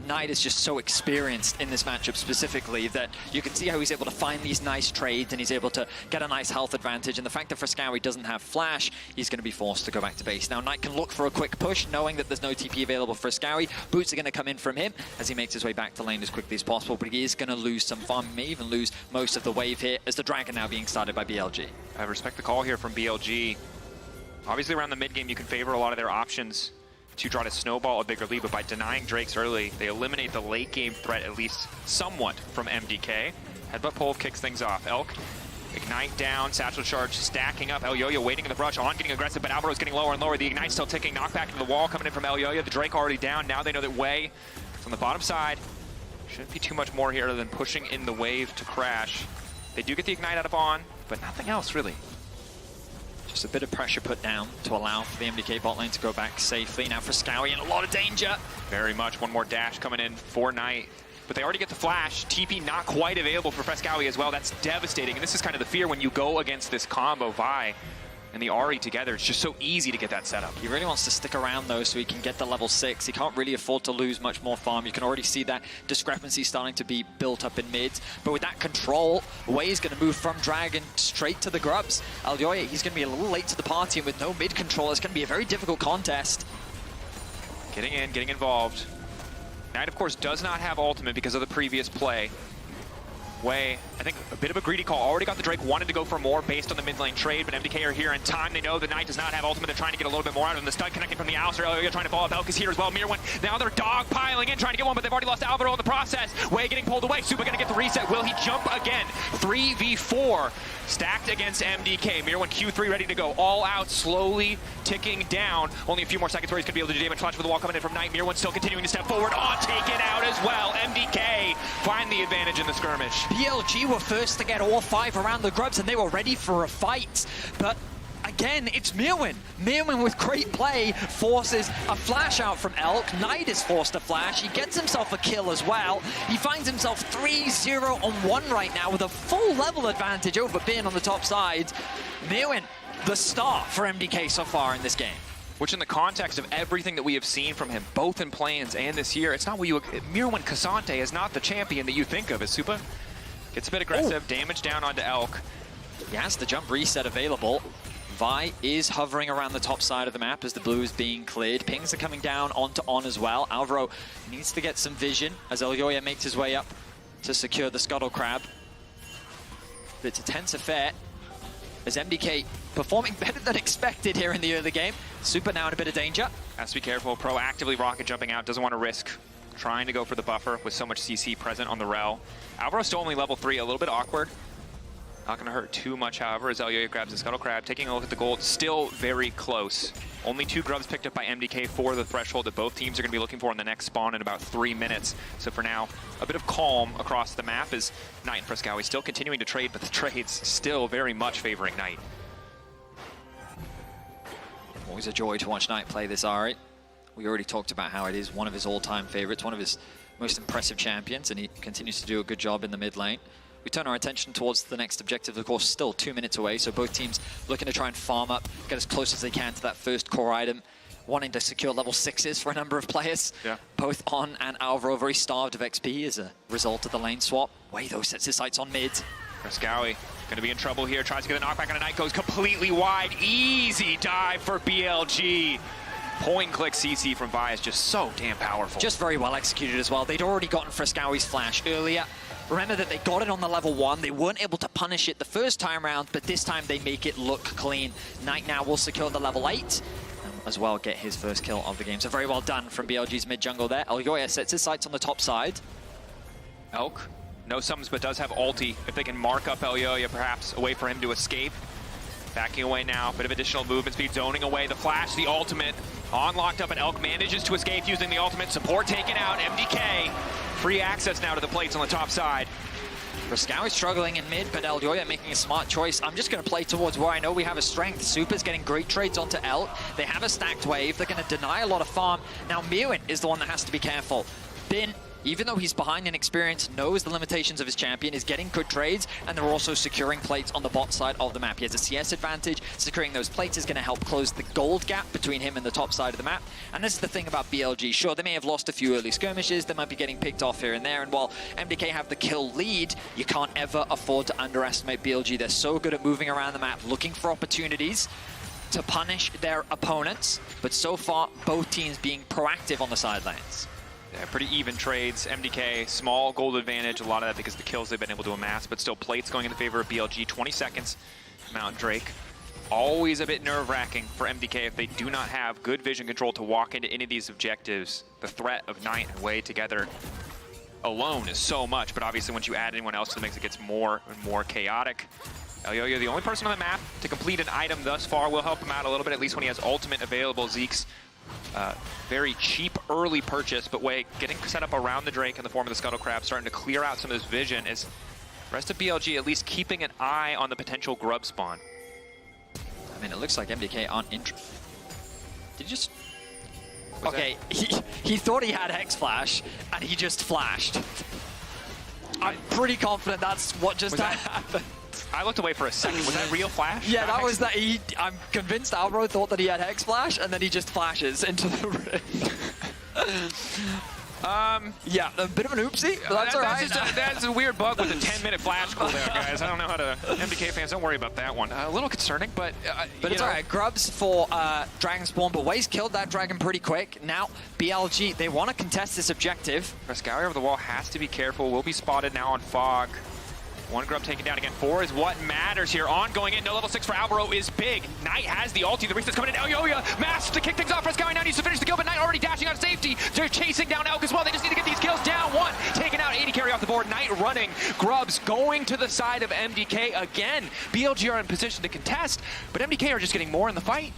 Knight is just so experienced in this matchup specifically that you can see how he's able to find these nice trades and he's able to get a nice health advantage. And the fact that Fresskowy doesn't have flash, he's going to be forced to go back to base. Now, Knight can look for a quick push, knowing that there's no TP available for Fresskowy. Boots are going to come in from him as he makes his way back to lane as quickly as possible, but he is going to lose some farm. He may even lose most of the wave here as the Dragon now being started by BLG. I respect the call here from BLG. Obviously, around the mid-game, you can favor a lot of their options to try to snowball a bigger lead, but by denying Drakes early, they eliminate the late-game threat, at least somewhat, from MDK. Headbutt pull kicks things off. Elk, Ignite down, Satchel Charge stacking up. Elyoya waiting in the brush, on getting aggressive, but Alvaro's getting lower and lower. The Ignite still ticking, knockback into the wall coming in from Elyoya. The Drake already down. Now they know that Wei is on the bottom side. Shouldn't be too much more here other than pushing in the wave to crash. They do get the Ignite out of on, but nothing else really. Just a bit of pressure put down to allow for the MDK bot lane to go back safely. Now Fresskowy in a lot of danger. Very much. One more dash coming in for Knight. But they already get the flash. TP not quite available for Fresskowy as well. That's devastating. And this is kind of the fear when you go against this combo, Vi and the Ahri together. It's just so easy to get that set up. He really wants to stick around though so he can get the level 6. He can't really afford to lose much more farm. You can already see that discrepancy starting to be built up in mids. But with that control, Wei's going to move from Dragon straight to the Grubs. Elyoya, he's going to be a little late to the party, and with no mid control, it's going to be a very difficult contest. Getting in, getting involved. Knight, of course, does not have ultimate because of the previous play. Wei, I think a bit of a greedy call. Already got the Drake, wanted to go for more based on the mid lane trade, but MDK are here in time. They know the Knight does not have ultimate. They're trying to get a little bit more out of him. The stun connecting from the Alistar. Elyoya trying to follow up. Elk is here as well. Myrwn, now they're dog piling in, trying to get one, but they've already lost Alvaro in the process. Wei getting pulled away. Supa gonna get the reset. Will he jump again? 3v4 stacked against MDK. Myrwn Q3 ready to go. All out, slowly ticking down. Only a few more seconds where he's gonna be able to do damage. Flash with the wall coming in from Knight. Myrwn still continuing to step forward. Oh, taken out as well. MDK find the advantage in the skirmish. BLG were first to get all 5 around the Grubs, and they were ready for a fight. But again, it's Myrwn. Myrwn with great play forces a flash out from Elk. Knight is forced to flash. He gets himself a kill as well. He finds himself 3-0 on 1 right now with a full level advantage over Bin on the top side. Myrwn, the star for MDK so far in this game. Which in the context of everything that we have seen from him, both in play-ins and this year, it's not what you... Myrwn Cassante is not the champion that you think of as Supa. Gets a bit aggressive, damage down onto Elk. He has the jump reset available. Vi is hovering around the top side of the map as the blue is being cleared. Pings are coming down onto on as well. Alvaro needs to get some vision as Elyoya makes his way up to secure the Scuttle Crab. But it's a tense affair as MDK performing better than expected here in the early game. Supa now in a bit of danger. Has to be careful. Proactively rocket jumping out, doesn't want to risk trying to go for the buffer with so much CC present on the Rell. Alvaro's still only level 3, a little bit awkward. Not going to hurt too much, however, as Elyoya grabs the Scuttle Crab. Taking a look at the gold, still very close. Only 2 grubs picked up by MDK for the threshold that both teams are going to be looking for in the next spawn in about 3 minutes. So for now, a bit of calm across the map as Knight and Fresskowy still continuing to trade, but the trades still very much favoring Knight. Always a joy to watch Knight play this Ahri. We already talked about how it is one of his all-time favorites, one of his most impressive champions, and he continues to do a good job in the mid lane. We turn our attention towards the next objective, of course, still 2 minutes away, so both teams looking to try and farm up, get as close as they can to that first core item, wanting to secure level 6s for a number of players. Yeah. Both On and Alvaro very starved of XP as a result of the lane swap. Wei, though, sets his sights on mid. Fresskowy going to be in trouble here, tries to get a knockback on a Knight, goes completely wide. Easy dive for BLG. Point click CC from Vi is just so damn powerful. Just very well executed as well. They'd already gotten Fresskowy's flash earlier. Remember that they got it on the level 1. They weren't able to punish it the first time round, but this time they make it look clean. Knight now will secure the level 8. And as well get his first kill of the game. So very well done from BLG's mid jungle there. Elyoya sets his sights on the top side. Elk, no summons, but does have ulti. If they can mark up Elyoya, perhaps a way for him to escape. Backing away now, bit of additional movement speed, zoning away the flash, the ultimate. On locked up, and Elk manages to escape using the ultimate. Support taken out, MDK. Free access now to the plates on the top side. Fresskowy struggling in mid, but Elyoya making a smart choice. I'm just going to play towards where I know we have a strength. Supa's getting great trades onto Elk. They have a stacked wave. They're going to deny a lot of farm. Now Myrwn is the one that has to be careful. Bin, even though he's behind in experience, knows the limitations of his champion, is getting good trades, and they're also securing plates on the bot side of the map. He has a CS advantage. Securing those plates is going to help close the gold gap between him and the top side of the map. And this is the thing about BLG. Sure, they may have lost a few early skirmishes. They might be getting picked off here and there. And while MDK have the kill lead, you can't ever afford to underestimate BLG. They're so good at moving around the map, looking for opportunities to punish their opponents. But so far, both teams being proactive on the sidelines. Yeah, pretty even trades. MDK, small gold advantage. A lot of that because of the kills they've been able to amass, but still plates going in the favor of BLG. 20 seconds. Mountain Drake. Always a bit nerve-wracking for MDK if they do not have good vision control to walk into any of these objectives. The threat of Knight and Wei together alone is so much, but obviously once you add anyone else, it makes it gets more and more chaotic. Elyoya, the only person on the map to complete an item thus far, will help him out a little bit, at least when he has ultimate available. Zeke's very cheap early purchase, but Wei getting set up around the Drake in the form of the Scuttle Crab, starting to clear out some of his vision, as the rest of BLG at least keeping an eye on the potential grub spawn. I mean, it looks like MDK aren't interested. Did you just... Okay, he thought he had Hex Flash, and he just flashed. I'm pretty confident that's what just happened. I looked away for a second. Was that real flash? Yeah, that was that. I'm convinced Alvaro thought that he had Hex Flash, and then he just flashes into the ring. Yeah, a bit of an oopsie, but that's all right. That's a weird bug with a 10-minute flash cooldown, guys. I don't know how to... MDK fans, don't worry about that one. A little concerning, but... it's all right. Grubs for Dragon Spawn, but Wei's killed that dragon pretty quick. Now, BLG, they want to contest this objective. Fresskowy over the wall has to be careful. Will be spotted now on Fog. One grub taken down again. 4 is what matters here. On going in. No level 6 for Alvaro is big. Knight has the ulti. The reset's coming in. Elyoya masked to kick things off. Fresskowy now needs to finish the kill, but Knight already dashing out of safety. They're chasing down Elk as well. They just need to get these kills down. 1 taken out. 80 carry off the board. Knight running. Grubs going to the side of MDK again. BLG are in position to contest, but MDK are just getting more in the fight.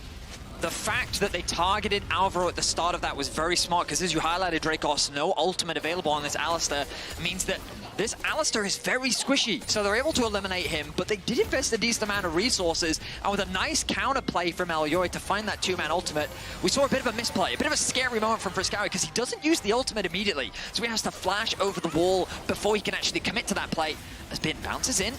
The fact that they targeted Alvaro at the start of that was very smart, because as you highlighted, Dracos, no ultimate available on this Alistar, means that this Alistar is very squishy, so they're able to eliminate him, but they did invest a decent amount of resources, and with a nice counterplay from Elyoya to find that 2-man ultimate, we saw a bit of a misplay, a bit of a scary moment from Fresskowy, because he doesn't use the ultimate immediately, so he has to flash over the wall before he can actually commit to that play, as Bin bounces in.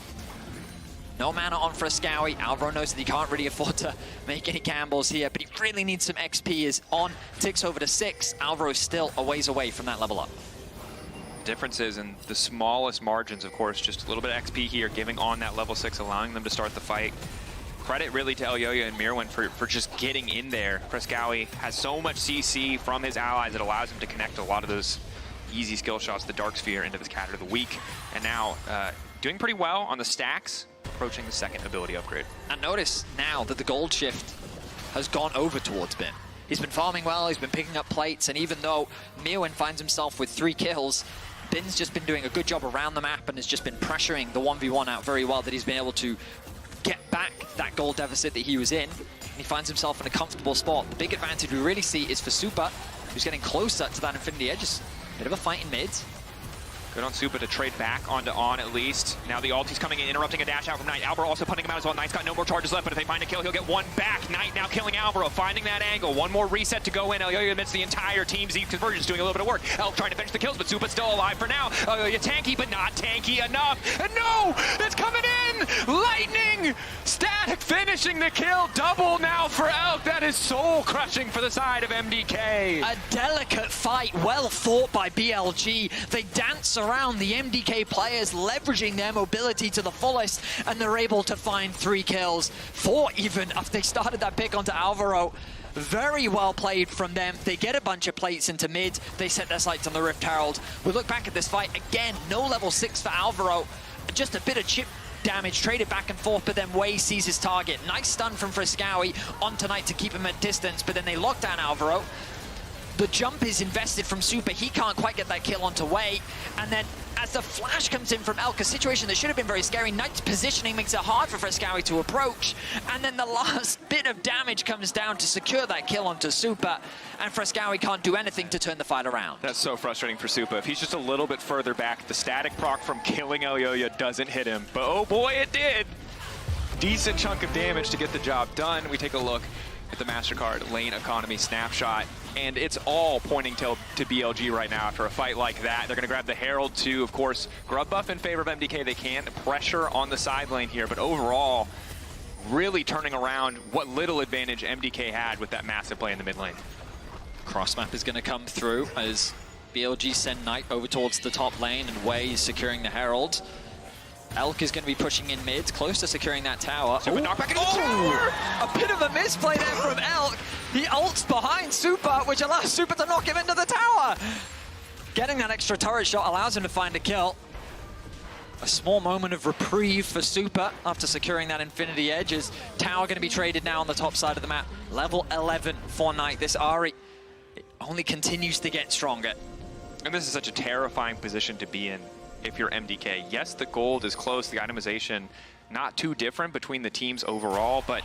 No mana on Fresskowy. Alvaro knows that he can't really afford to make any gambles here, but he really needs some XP. Is on, ticks over to 6. Alvaro's still a ways away from that level up. Differences in the smallest margins, of course, just a little bit of XP here, giving on that level 6, allowing them to start the fight. Credit really to Elyoya and Myrwn for just getting in there. Fresskowy has so much CC from his allies, it allows him to connect a lot of those easy skill shots, the Dark Sphere, into his Cat of the Week. And now, doing pretty well on the stacks, approaching the second ability upgrade. And notice now that the gold shift has gone over towards Bin. He's been farming well, he's been picking up plates, and even though Myrwn finds himself with 3 kills, Bin's just been doing a good job around the map and has just been pressuring the 1v1 out very well, that he's been able to get back that gold deficit that he was in, and he finds himself in a comfortable spot. The big advantage we really see is for Supa, who's getting closer to that Infinity Edge. Just a bit of a fight in mid. Good on Supa to trade back onto On at least. Now the ulti's coming in, interrupting a dash out from Knight. Alvaro also putting him out as well. Knight's got no more charges left, but if they find a kill, he'll get 1 back. Knight now killing Alvaro, finding that angle. 1 more reset to go in. Elyoya amidst the entire team. Zeke Convergence doing a little bit of work. Elk trying to finish the kills, but Supa's still alive for now. Elyoya tanky, but not tanky enough. And no! It's coming in! Lightning! Static finishing the kill. Double now for Elk. That is soul crushing for the side of MDK. A delicate fight, well fought by BLG. They dance around the MDK players, leveraging their mobility to the fullest, and they're able to find 3 kills. 4 even after they started that pick onto Alvaro. Very well played from them. They get a bunch of plates into mid. They set their sights on the Rift Herald. We look back at this fight again. No level 6 for Alvaro. Just a bit of chip damage, traded back and forth, but then Wei sees his target. Nice stun from Fresskowy onto Knight to keep him at distance, but then they lock down Alvaro. The jump is invested from Supa. He can't quite get that kill onto Wei. And then as the flash comes in from Elk, a situation that should have been very scary, Knight's positioning makes it hard for Fresskowy to approach. And then the last bit of damage comes down to secure that kill onto Supa. And Fresskowy can't do anything to turn the fight around. That's so frustrating for Supa. If he's just a little bit further back, the static proc from killing Elyoya doesn't hit him. But oh boy, it did! Decent chunk of damage to get the job done. We take a look at the MasterCard lane economy snapshot, and it's all pointing to BLG right now after a fight like that. They're going to grab the Herald to, of course, grub buff in favor of MDK. They can pressure on the side lane here, but overall, really turning around what little advantage MDK had with that massive play in the mid lane. Cross map is going to come through as BLG send Knight over towards the top lane, and Wei is securing the Herald. Elk is going to be pushing in mid, close to securing that tower. Supa knockback into the tower! A bit of a misplay there from Elk. He ults behind Supa, which allows Supa to knock him into the tower. Getting that extra turret shot allows him to find a kill. A small moment of reprieve for Supa after securing that Infinity Edge. Is tower going to be traded now on the top side of the map. Level 11 for Knight. This Ahri only continues to get stronger. And this is such a terrifying position to be in if you're MDK. Yes, the gold is close, the itemization not too different between the teams overall, but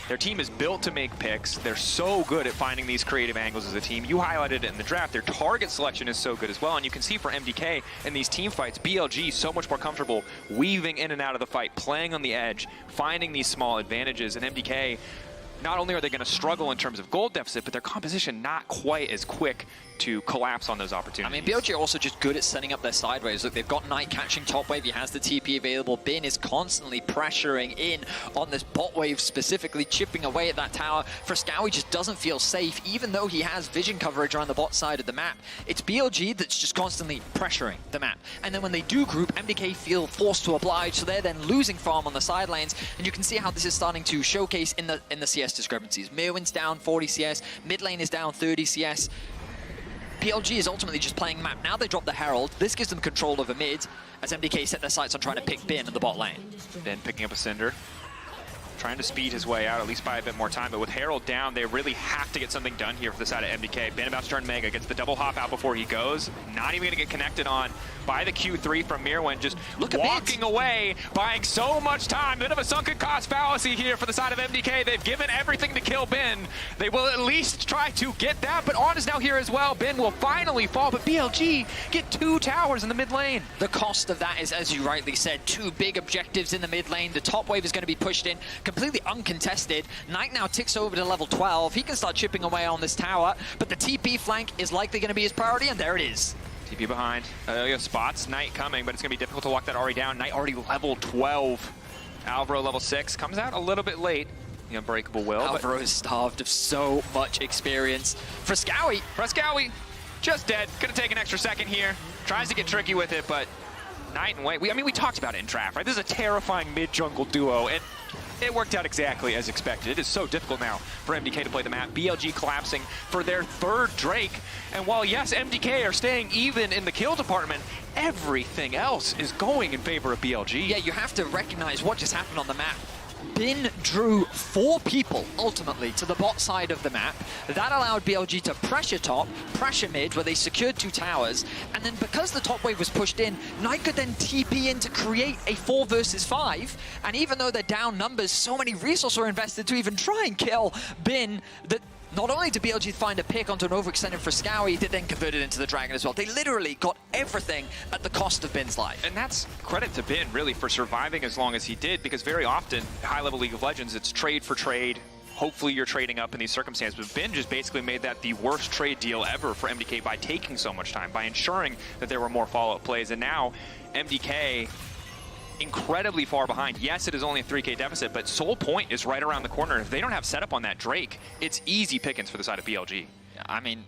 their team is built to make picks. They're so good at finding these creative angles as a team. You highlighted it in the draft. Their target selection is so good as well, and you can see for MDK in these team fights, BLG so much more comfortable weaving in and out of the fight, playing on the edge, finding these small advantages, and MDK, not only are they going to struggle in terms of gold deficit, but their composition not quite as quick to collapse on those opportunities. I mean, BLG are also just good at setting up their sideways. Look, they've got Knight catching top wave. He has the TP available. Bin is constantly pressuring in on this bot wave, specifically chipping away at that tower. Fresskowy just doesn't feel safe, even though he has vision coverage around the bot side of the map. It's BLG that's just constantly pressuring the map. And then when they do group, MDK feel forced to oblige, so they're then losing farm on the side lanes. And you can see how this is starting to showcase in the CS discrepancies. Myrwn's down 40 CS, mid lane is down 30 CS. BLG is ultimately just playing the map. Now they drop the Herald. This gives them control over mid as MDK set their sights on trying to pick Bin in the bot lane. Bin picking up a Cinder, trying to speed his way out, at least by a bit more time. But with Herald down, they really have to get something done here for the side of MDK. Bin about to turn Mega, gets the double hop out before he goes. Not even going to get connected on by the Q3 from Myrwn, just walking away, buying so much time. Bit of a sunken cost fallacy here for the side of MDK. They've given everything to kill Bin. They will at least try to get that, but On is now here as well. Bin will finally fall, but BLG get 2 towers in the mid lane. The cost of that is, as you rightly said, 2 big objectives in the mid lane. The top wave is going to be pushed in, completely uncontested. Knight now ticks over to level 12. He can start chipping away on this tower, but the TP flank is likely going to be his priority, and there it is. TP behind. Spots Knight coming, but it's going to be difficult to lock that Ahri down. Knight already level 12. Alvaro level 6. Comes out a little bit late. The Unbreakable Will. Alvaro is starved of so much experience. Fresskowy, just dead. Going to take an extra second here. Tries to get tricky with it, but Knight and Wei. I mean, we talked about it in draft, right? This is a terrifying mid-jungle duo, and it worked out exactly as expected. It is so difficult now for MDK to play the map. BLG collapsing for their 3rd Drake. And while, yes, MDK are staying even in the kill department, everything else is going in favor of BLG. Yeah, you have to recognize what just happened on the map. Bin drew 4 people, ultimately, to the bot side of the map. That allowed BLG to pressure top, pressure mid, where they secured 2 towers. And then because the top wave was pushed in, Knight could then TP in to create a 4 versus 5. And even though they're down numbers, so many resources were invested to even try and kill Bin that not only did BLG find a pick onto an overextended Fresskowy, they then converted into the Dragon as well. They literally got everything at the cost of Bin's life. And that's credit to Bin, really, for surviving as long as he did, because very often, high-level League of Legends, it's trade for trade. Hopefully you're trading up in these circumstances, but Bin just basically made that the worst trade deal ever for MDK by taking so much time, by ensuring that there were more follow-up plays. And now, MDK incredibly far behind. Yes, it is only a 3K deficit, but Soul Point is right around the corner. If they don't have setup on that Drake, it's easy pickings for the side of BLG. I mean,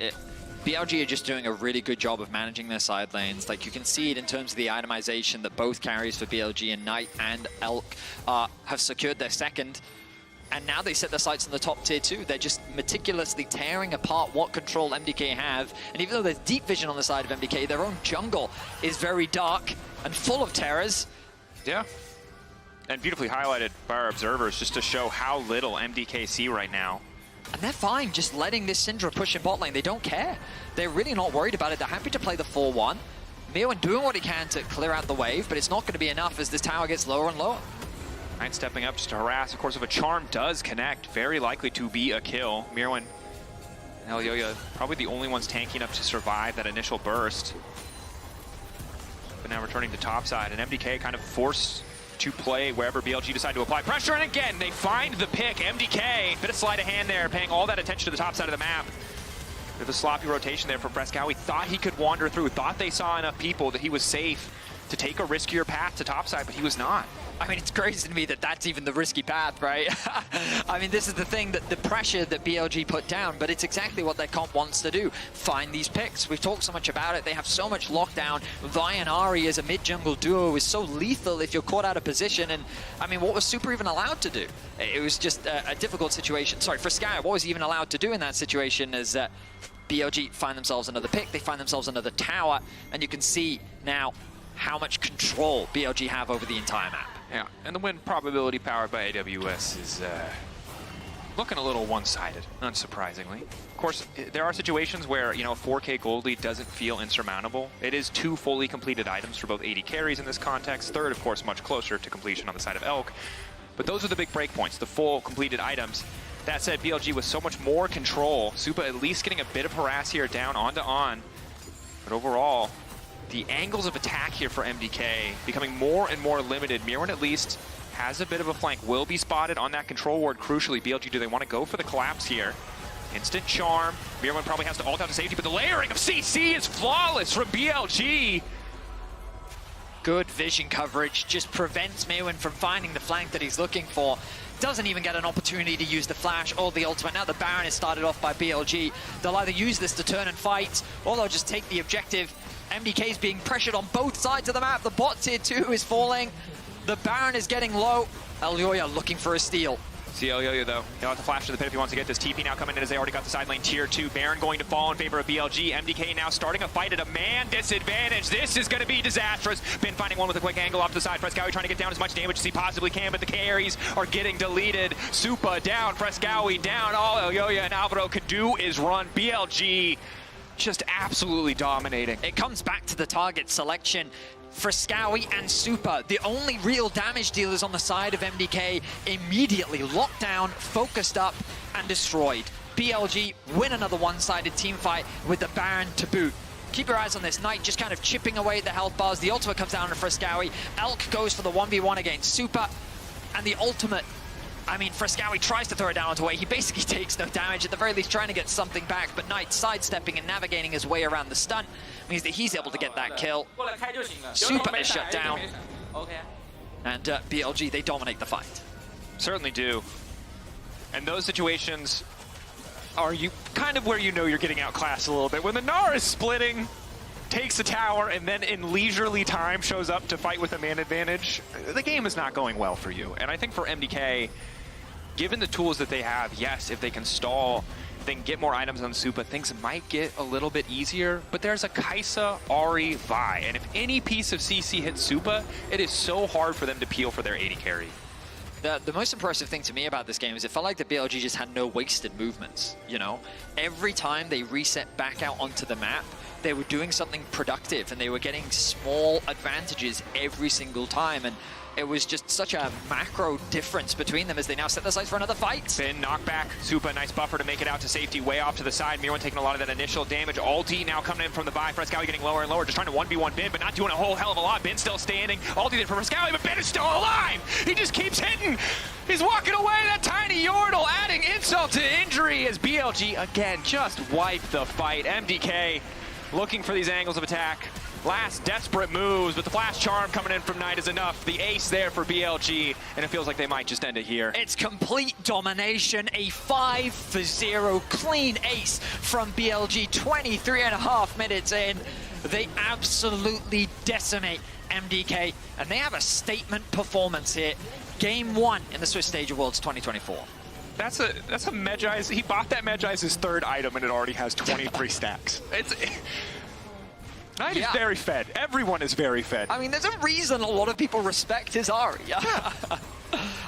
BLG are just doing a really good job of managing their side lanes. Like, you can see it in terms of the itemization that both carries for BLG and Knight and Elk have secured their 2nd. And now they set their sights on the top tier 2. They're just meticulously tearing apart what control MDK have. And even though there's deep vision on the side of MDK, their own jungle is very dark and full of terrors. Yeah. And beautifully highlighted by our observers just to show how little MDK see right now. And they're fine just letting this Syndra push in bot lane. They don't care. They're really not worried about it. They're happy to play the 4-1. Myrwn doing what he can to clear out the wave, but it's not going to be enough as this tower gets lower and lower. Knight stepping up just to harass. Of course, if a charm does connect, very likely to be a kill. Myrwn and Elyoya probably the only ones tanky enough to survive that initial burst. But now returning to topside, and MDK kind of forced to play wherever BLG decide to apply pressure, and again, they find the pick. MDK, bit of sleight of hand there, paying all that attention to the top side of the map. Bit of a sloppy rotation there from Fresskowy. Thought he could wander through, thought they saw enough people that he was safe to take a riskier path to topside, but he was not. I mean, it's crazy to me that that's even the risky path, right? I mean, this is the thing, that the pressure that BLG put down, but it's exactly what their comp wants to do. Find these picks. We've talked so much about it. They have so much lockdown. Vi and Ahri as a mid-jungle duo is so lethal if you're caught out of position. And, I mean, what was Supa even allowed to do? It was just a difficult situation. Sorry, for Sky, what was he even allowed to do in that situation is BLG find themselves another pick. They find themselves another tower. And you can see now how much control BLG have over the entire map. Yeah, and the win probability powered by AWS is looking a little one-sided, unsurprisingly. Of course, there are situations where, you know, a 4K gold lead doesn't feel insurmountable. It is 2 fully completed items for both AD carries in this context. Third, of course, much closer to completion on the side of Elk. But those are the big breakpoints, the full completed items. That said, BLG with so much more control, Supa at least getting a bit of harass here down onto on. But overall, the angles of attack here for MDK becoming more and more limited. Myrwn at least has a bit of a flank, will be spotted on that control ward. Crucially, BLG, do they want to go for the collapse here? Instant charm. Myrwn probably has to ult out to safety, but the layering of CC is flawless from BLG. Good vision coverage just prevents Myrwn from finding the flank that he's looking for. Doesn't even get an opportunity to use the flash or the ultimate. Now the Baron is started off by BLG. They'll either use this to turn and fight, or they'll just take the objective. MDK is being pressured on both sides of the map. The bot tier 2 is falling. The Baron is getting low. Elyoya looking for a steal. See Elyoya though. He'll have to flash to the pit if he wants to get this. TP now coming in as they already got the side lane tier 2. Baron going to fall in favor of BLG. MDK now starting a fight at a man disadvantage. This is going to be disastrous. Been finding one with a quick angle off the side. Fresskowy trying to get down as much damage as he possibly can, but the carries are getting deleted. Supa down, Fresskowy down. All Elyoya and Alvaro can do is run. BLG just absolutely dominating. It comes back to the target selection. Fresskowy and Supa, the only real damage dealers on the side of MDK, immediately locked down, focused up, and destroyed. BLG win another one-sided team fight with the Baron to boot. Keep your eyes on this. Knight just kind of chipping away at the health bars. The ultimate comes down to Fresskowy. Elk goes for the 1v1 against Supa, and the ultimate, I mean, Fresskowy tries to throw it down onto way. He basically takes no damage, at the very least trying to get something back, but Knight sidestepping and navigating his way around the stun means that he's able to get that kill. Supa is shut down. And BLG, they dominate the fight. Certainly do. And those situations are you kind of where you know you're getting outclassed a little bit. When the Gnar is splitting, takes the tower, and then in leisurely time shows up to fight with a man advantage, the game is not going well for you. And I think for MDK, given the tools that they have, yes, if they can stall, if they can get more items on Supa, things might get a little bit easier. But there's a Kai'Sa, Ahri, Vi, and if any piece of CC hits Supa, it is so hard for them to peel for their AD carry. The most impressive thing to me about this game is it felt like the BLG just had no wasted movements, you know? Every time they reset back out onto the map, they were doing something productive and they were getting small advantages every single time. And it was just such a macro difference between them as they now set their sights for another fight. Finn knockback, Supa, nice buffer to make it out to safety, way off to the side. Myrwn taking a lot of that initial damage. Ulti now coming in from the Vi. Fresskowy getting lower and lower, just trying to 1v1 Ben, but not doing a whole hell of a lot. Ben still standing. Ulti there for Fresskowy, but Ben is still alive! He just keeps hitting! He's walking away, that tiny Yordle adding insult to injury as BLG again just wiped the fight. MDK looking for these angles of attack. Last desperate moves, but the flash charm coming in from Knight is enough. The ace there for BLG, and it feels like they might just end it here. It's complete domination, a 5-0 clean ace from BLG, 23.5 minutes in. They absolutely decimate MDK, and they have a statement performance here. Game 1 in the Swiss Stage of Worlds 2024. That's a Medjai's, he bought that Medjai's his third item and it already has 23 stacks. Knight is very fed. Everyone is very fed. I mean, there's a reason a lot of people respect his Ahri.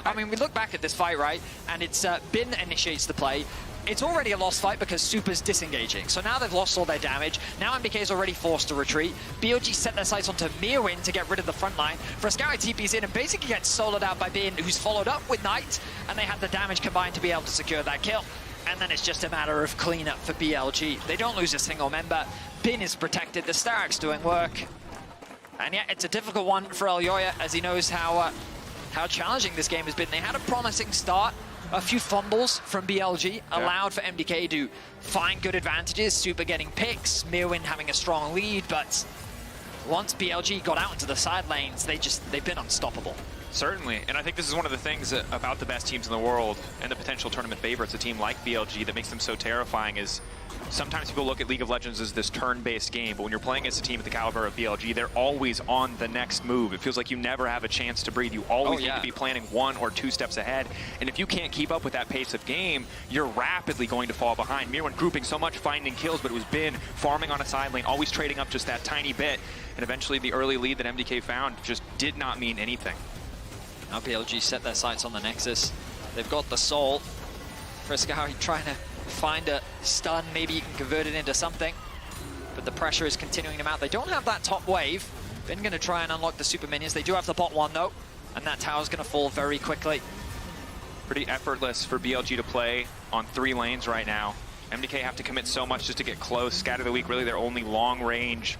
I mean, we look back at this fight, right? And it's Bin initiates the play. It's already a lost fight because Supa's disengaging. So now they've lost all their damage. Now MDK is already forced to retreat. BLG set their sights onto Myrwn to get rid of the front line. Fresskowy TP's in and basically gets soloed out by Bin, who's followed up with Knight. And they have the damage combined to be able to secure that kill. And then it's just a matter of cleanup for BLG. They don't lose a single member. Bin is protected. The Starak's doing work. And yeah, it's a difficult one for Elyoya as he knows how challenging this game has been. They had a promising start. A few fumbles from BLG allowed for MDK to find good advantages. Supa getting picks, Myrwn having a strong lead, but once BLG got out into the side lanes, they've been unstoppable. Certainly, and I think this is one of the things about the best teams in the world and the potential tournament favorites, a team like BLG, that makes them so terrifying is sometimes people look at League of Legends as this turn-based game, but when you're playing as a team at the caliber of BLG, they're always on the next move. It feels like you never have a chance to breathe. You always need to be planning 1 or 2 steps ahead, and if you can't keep up with that pace of game, you're rapidly going to fall behind. Myrwn grouping so much, finding kills, but it was Bin farming on a side lane, always trading up just that tiny bit, and eventually the early lead that MDK found just did not mean anything. Now BLG set their sights on the Nexus. They've got the Soul. Fresskowy trying to find a stun, maybe you can convert it into something. But the pressure is continuing them out. They don't have that top wave. Bin going to try and unlock the super minions. They do have the bot one though, and that tower's going to fall very quickly. Pretty effortless for BLG to play on 3 lanes right now. MDK have to commit so much just to get close. Scatter the Weak really their only long range,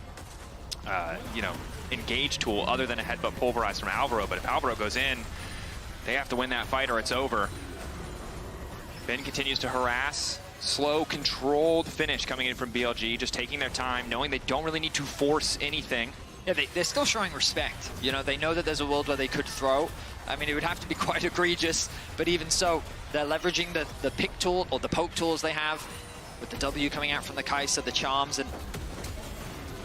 engage tool other than a headbutt pulverize from Alvaro. But if Alvaro goes in, they have to win that fight or it's over. Bin continues to harass. Slow, controlled finish coming in from BLG, just taking their time, knowing they don't really need to force anything. Yeah, they're still showing respect. You know, they know that there's a world where they could throw. I mean, it would have to be quite egregious, but even so, they're leveraging the pick tool or the poke tools they have with the W coming out from the Kai'Sa, the charms, and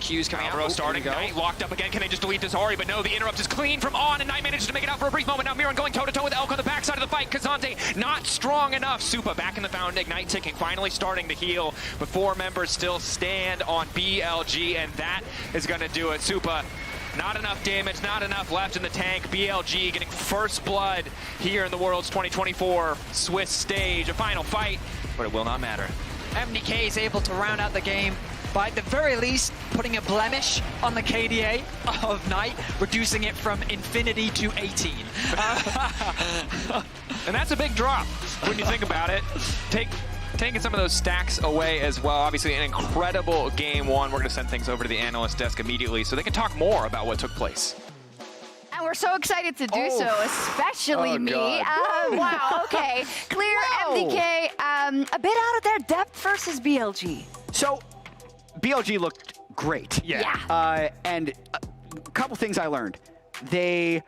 Q's coming Alvaro out. Starting, Knight locked up again. Can they just delete this Ahri? But no, the interrupt is clean from On, and Knight manages to make it out for a brief moment. Now Myrwn going toe-to-toe with Elk on the backside of the fight. Kazante not strong enough. Supa back in the found, Ignite ticking, finally starting to heal. But 4 members still stand on BLG, and that is going to do it. Supa, not enough damage, not enough left in the tank. BLG getting first blood here in the Worlds 2024 Swiss stage. A final fight, but it will not matter. MDK is able to round out the game by at the very least putting a blemish on the KDA of Knight, reducing it from infinity to 18. And that's a big drop when you think about it. Taking some of those stacks away as well. Obviously an incredible game one. We're going to send things over to the analyst desk immediately so they can talk more about what took place. And we're so excited to do so, especially me. Wow, okay. Clear MDK, a bit out of their depth versus BLG. So, BLG looked great. Yeah. And a couple things I learned. They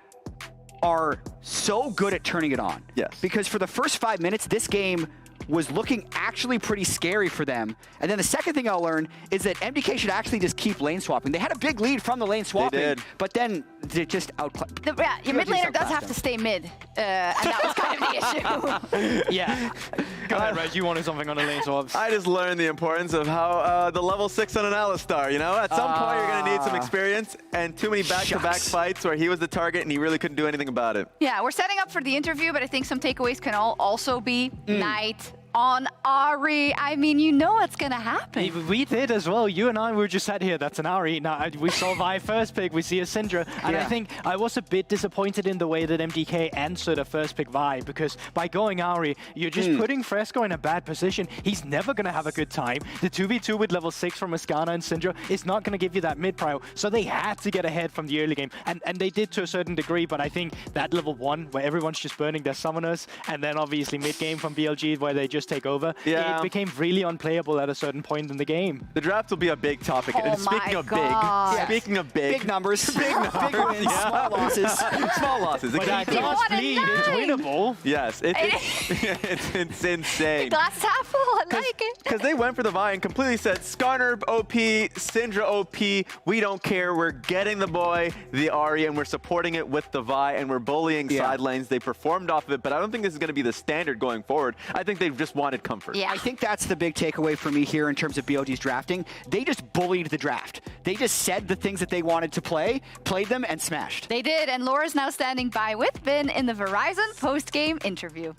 are so good at turning it on. Yes. Because for the first 5 minutes, this game was looking actually pretty scary for them. And then the second thing I'll learn is that MDK should actually just keep lane swapping. They had a big lead from the lane swapping, but then they just outclassed. Yeah, your mid laner does have to stay mid, and that was kind of the issue. Yeah. Go ahead, Reg, you wanted something on the lane swaps. I just learned the importance of how the level 6 on an Alistar, you know? At some point, you're going to need some experience, and too many back-to-back fights where he was the target and he really couldn't do anything about it. Yeah, we're setting up for the interview, but I think some takeaways can also be Knight on Ahri. I mean, you know what's going to happen. We did as well. You and I were just sat here. That's an Ahri. Now, we saw Vi first pick. We see a Syndra. And I think I was a bit disappointed in the way that MDK answered a first pick Vi, because by going Ahri, you're just putting Fresskowy in a bad position. He's never going to have a good time. The 2v2 with level 6 from a Skarner and Syndra is not going to give you that mid-prio. So they had to get ahead from the early game. And they did to a certain degree, but I think that level 1, where everyone's just burning their summoners, and then obviously mid-game from BLG, where they just take over, it became really unplayable at a certain point in the game. The draft will be a big topic. And speaking of big numbers, big wins, small losses. Small losses. But that glass bleed is winnable. Yes, it's insane. The glass is half full, I like it. Because they went for the Vi and completely said, Skarner OP, Syndra OP, we don't care, we're getting the boy, the Ahri, and we're supporting it with the Vi, and we're bullying side lanes. They performed off of it, but I don't think this is going to be the standard going forward. I think they've just just wanted comfort. I think that's the big takeaway for me here in terms of BLG's drafting. They just bullied the draft. They just said the things that they wanted to play, played them, and smashed. They did, and Laura's now standing by with Ben in the Verizon post-game interview.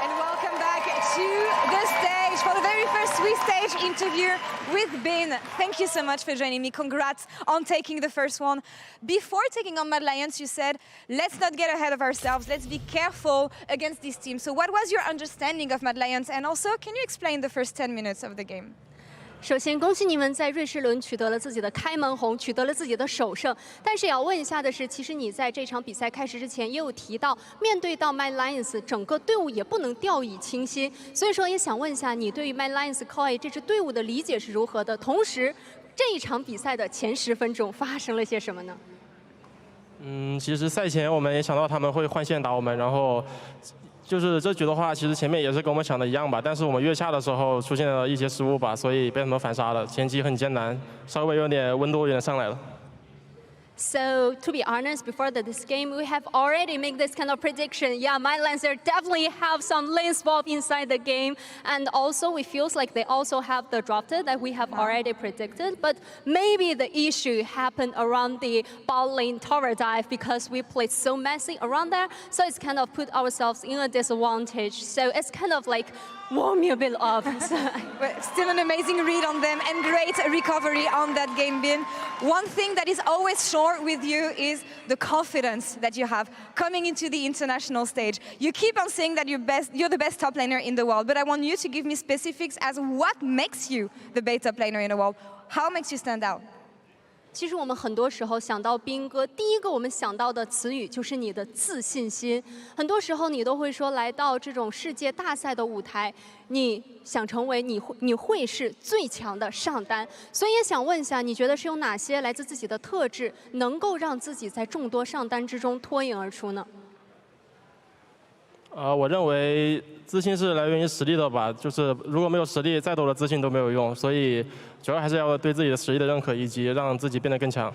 And welcome back to the stage for the very first Swiss stage interview with Ben. Thank you so much for joining me. Congrats on taking the first one. Before taking on Mad Lions, you said, let's not get ahead of ourselves. Let's be careful against this team. So what was your understanding of Mad Lions? And also, can you explain the first 10 minutes of the game? 首先，恭喜你们在瑞士轮取得了自己的开门红，取得了自己的首胜。但是也要问一下的是，其实你在这场比赛开始之前也有提到，面对到 Mad Lions， 整个队伍也不能掉以轻心。所以说，也想问一下你对于 Mad Lions Koi 这支队伍的理解是如何的？同时，这一场比赛的前10分钟发生了些什么呢？其实赛前我们也想到他们会换线打我们，然后。就是这局的话，其实前面也是跟我们想的一样吧，但是我们越下的时候出现了一些失误吧，所以被他们反杀了。前期很艰难，稍微有点温度有点上来了。 So, to be honest, before this game, we have already made this kind of prediction. Yeah, Mad Lions definitely have some lane swap inside the game. And also, it feels like they also have the drafted that we have already predicted. But maybe the issue happened around the bot lane tower dive because we played so messy around there. So it's kind of put ourselves in a disadvantage. So it's kind of like warm me a bit up. But still an amazing read on them and great recovery on that game, Ben. One thing that is always sure with you is the confidence that you have coming into the international stage. You keep on saying that you're the best top laner in the world, but I want you to give me specifics as what makes you the best top laner in the world. How makes you stand out? 其实我们很多时候想到兵哥，第一个我们想到的词语就是你的自信心。很多时候你都会说，来到这种世界大赛的舞台，你想成为你会是最强的上单。所以也想问一下，你觉得是有哪些来自自己的特质，能够让自己在众多上单之中脱颖而出呢？ 我认为自信是来源于实力的吧，就是如果没有实力，再多的自信都没有用，所以主要还是要对自己的实力的认可，以及让自己变得更强。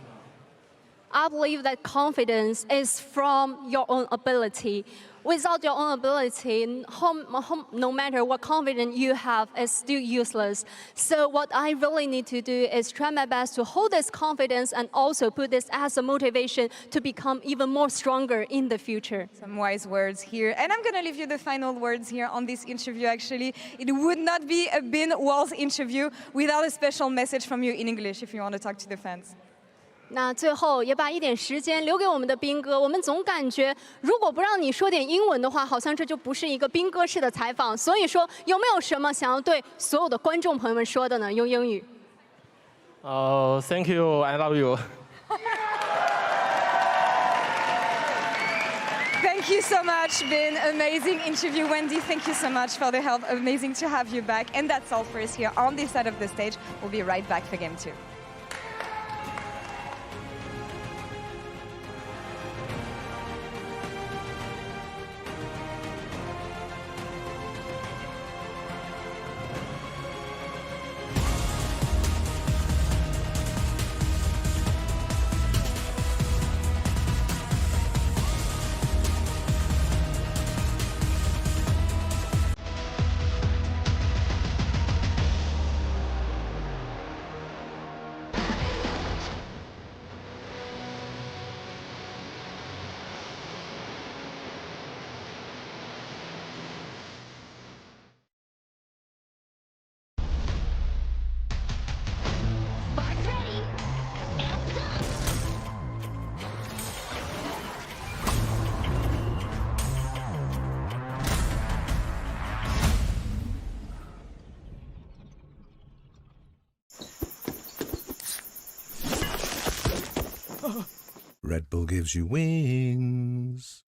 I believe that confidence is from your own ability. Without your own ability, no matter what confidence you have, is still useless. So what I really need to do is try my best to hold this confidence and also put this as a motivation to become even more stronger in the future. Some wise words here. And I'm going to leave you the final words here on this interview, actually. It would not be a Ben Walls interview without a special message from you in English if you want to talk to the fans. 那最后也把一点时间留给我们的兵哥，我们总感觉如果不让你说点英文的话，好像这就不是一个兵哥式的采访。所以说，有没有什么想要对所有的观众朋友们说的呢？用英语。Thank you, I love you. Thank you so much, Ben. Amazing interview, Wendy. Thank you so much for the help. Amazing to have you back. And that's all for us here on this side of the stage. We'll be right back for game 2. Red Bull gives you wings.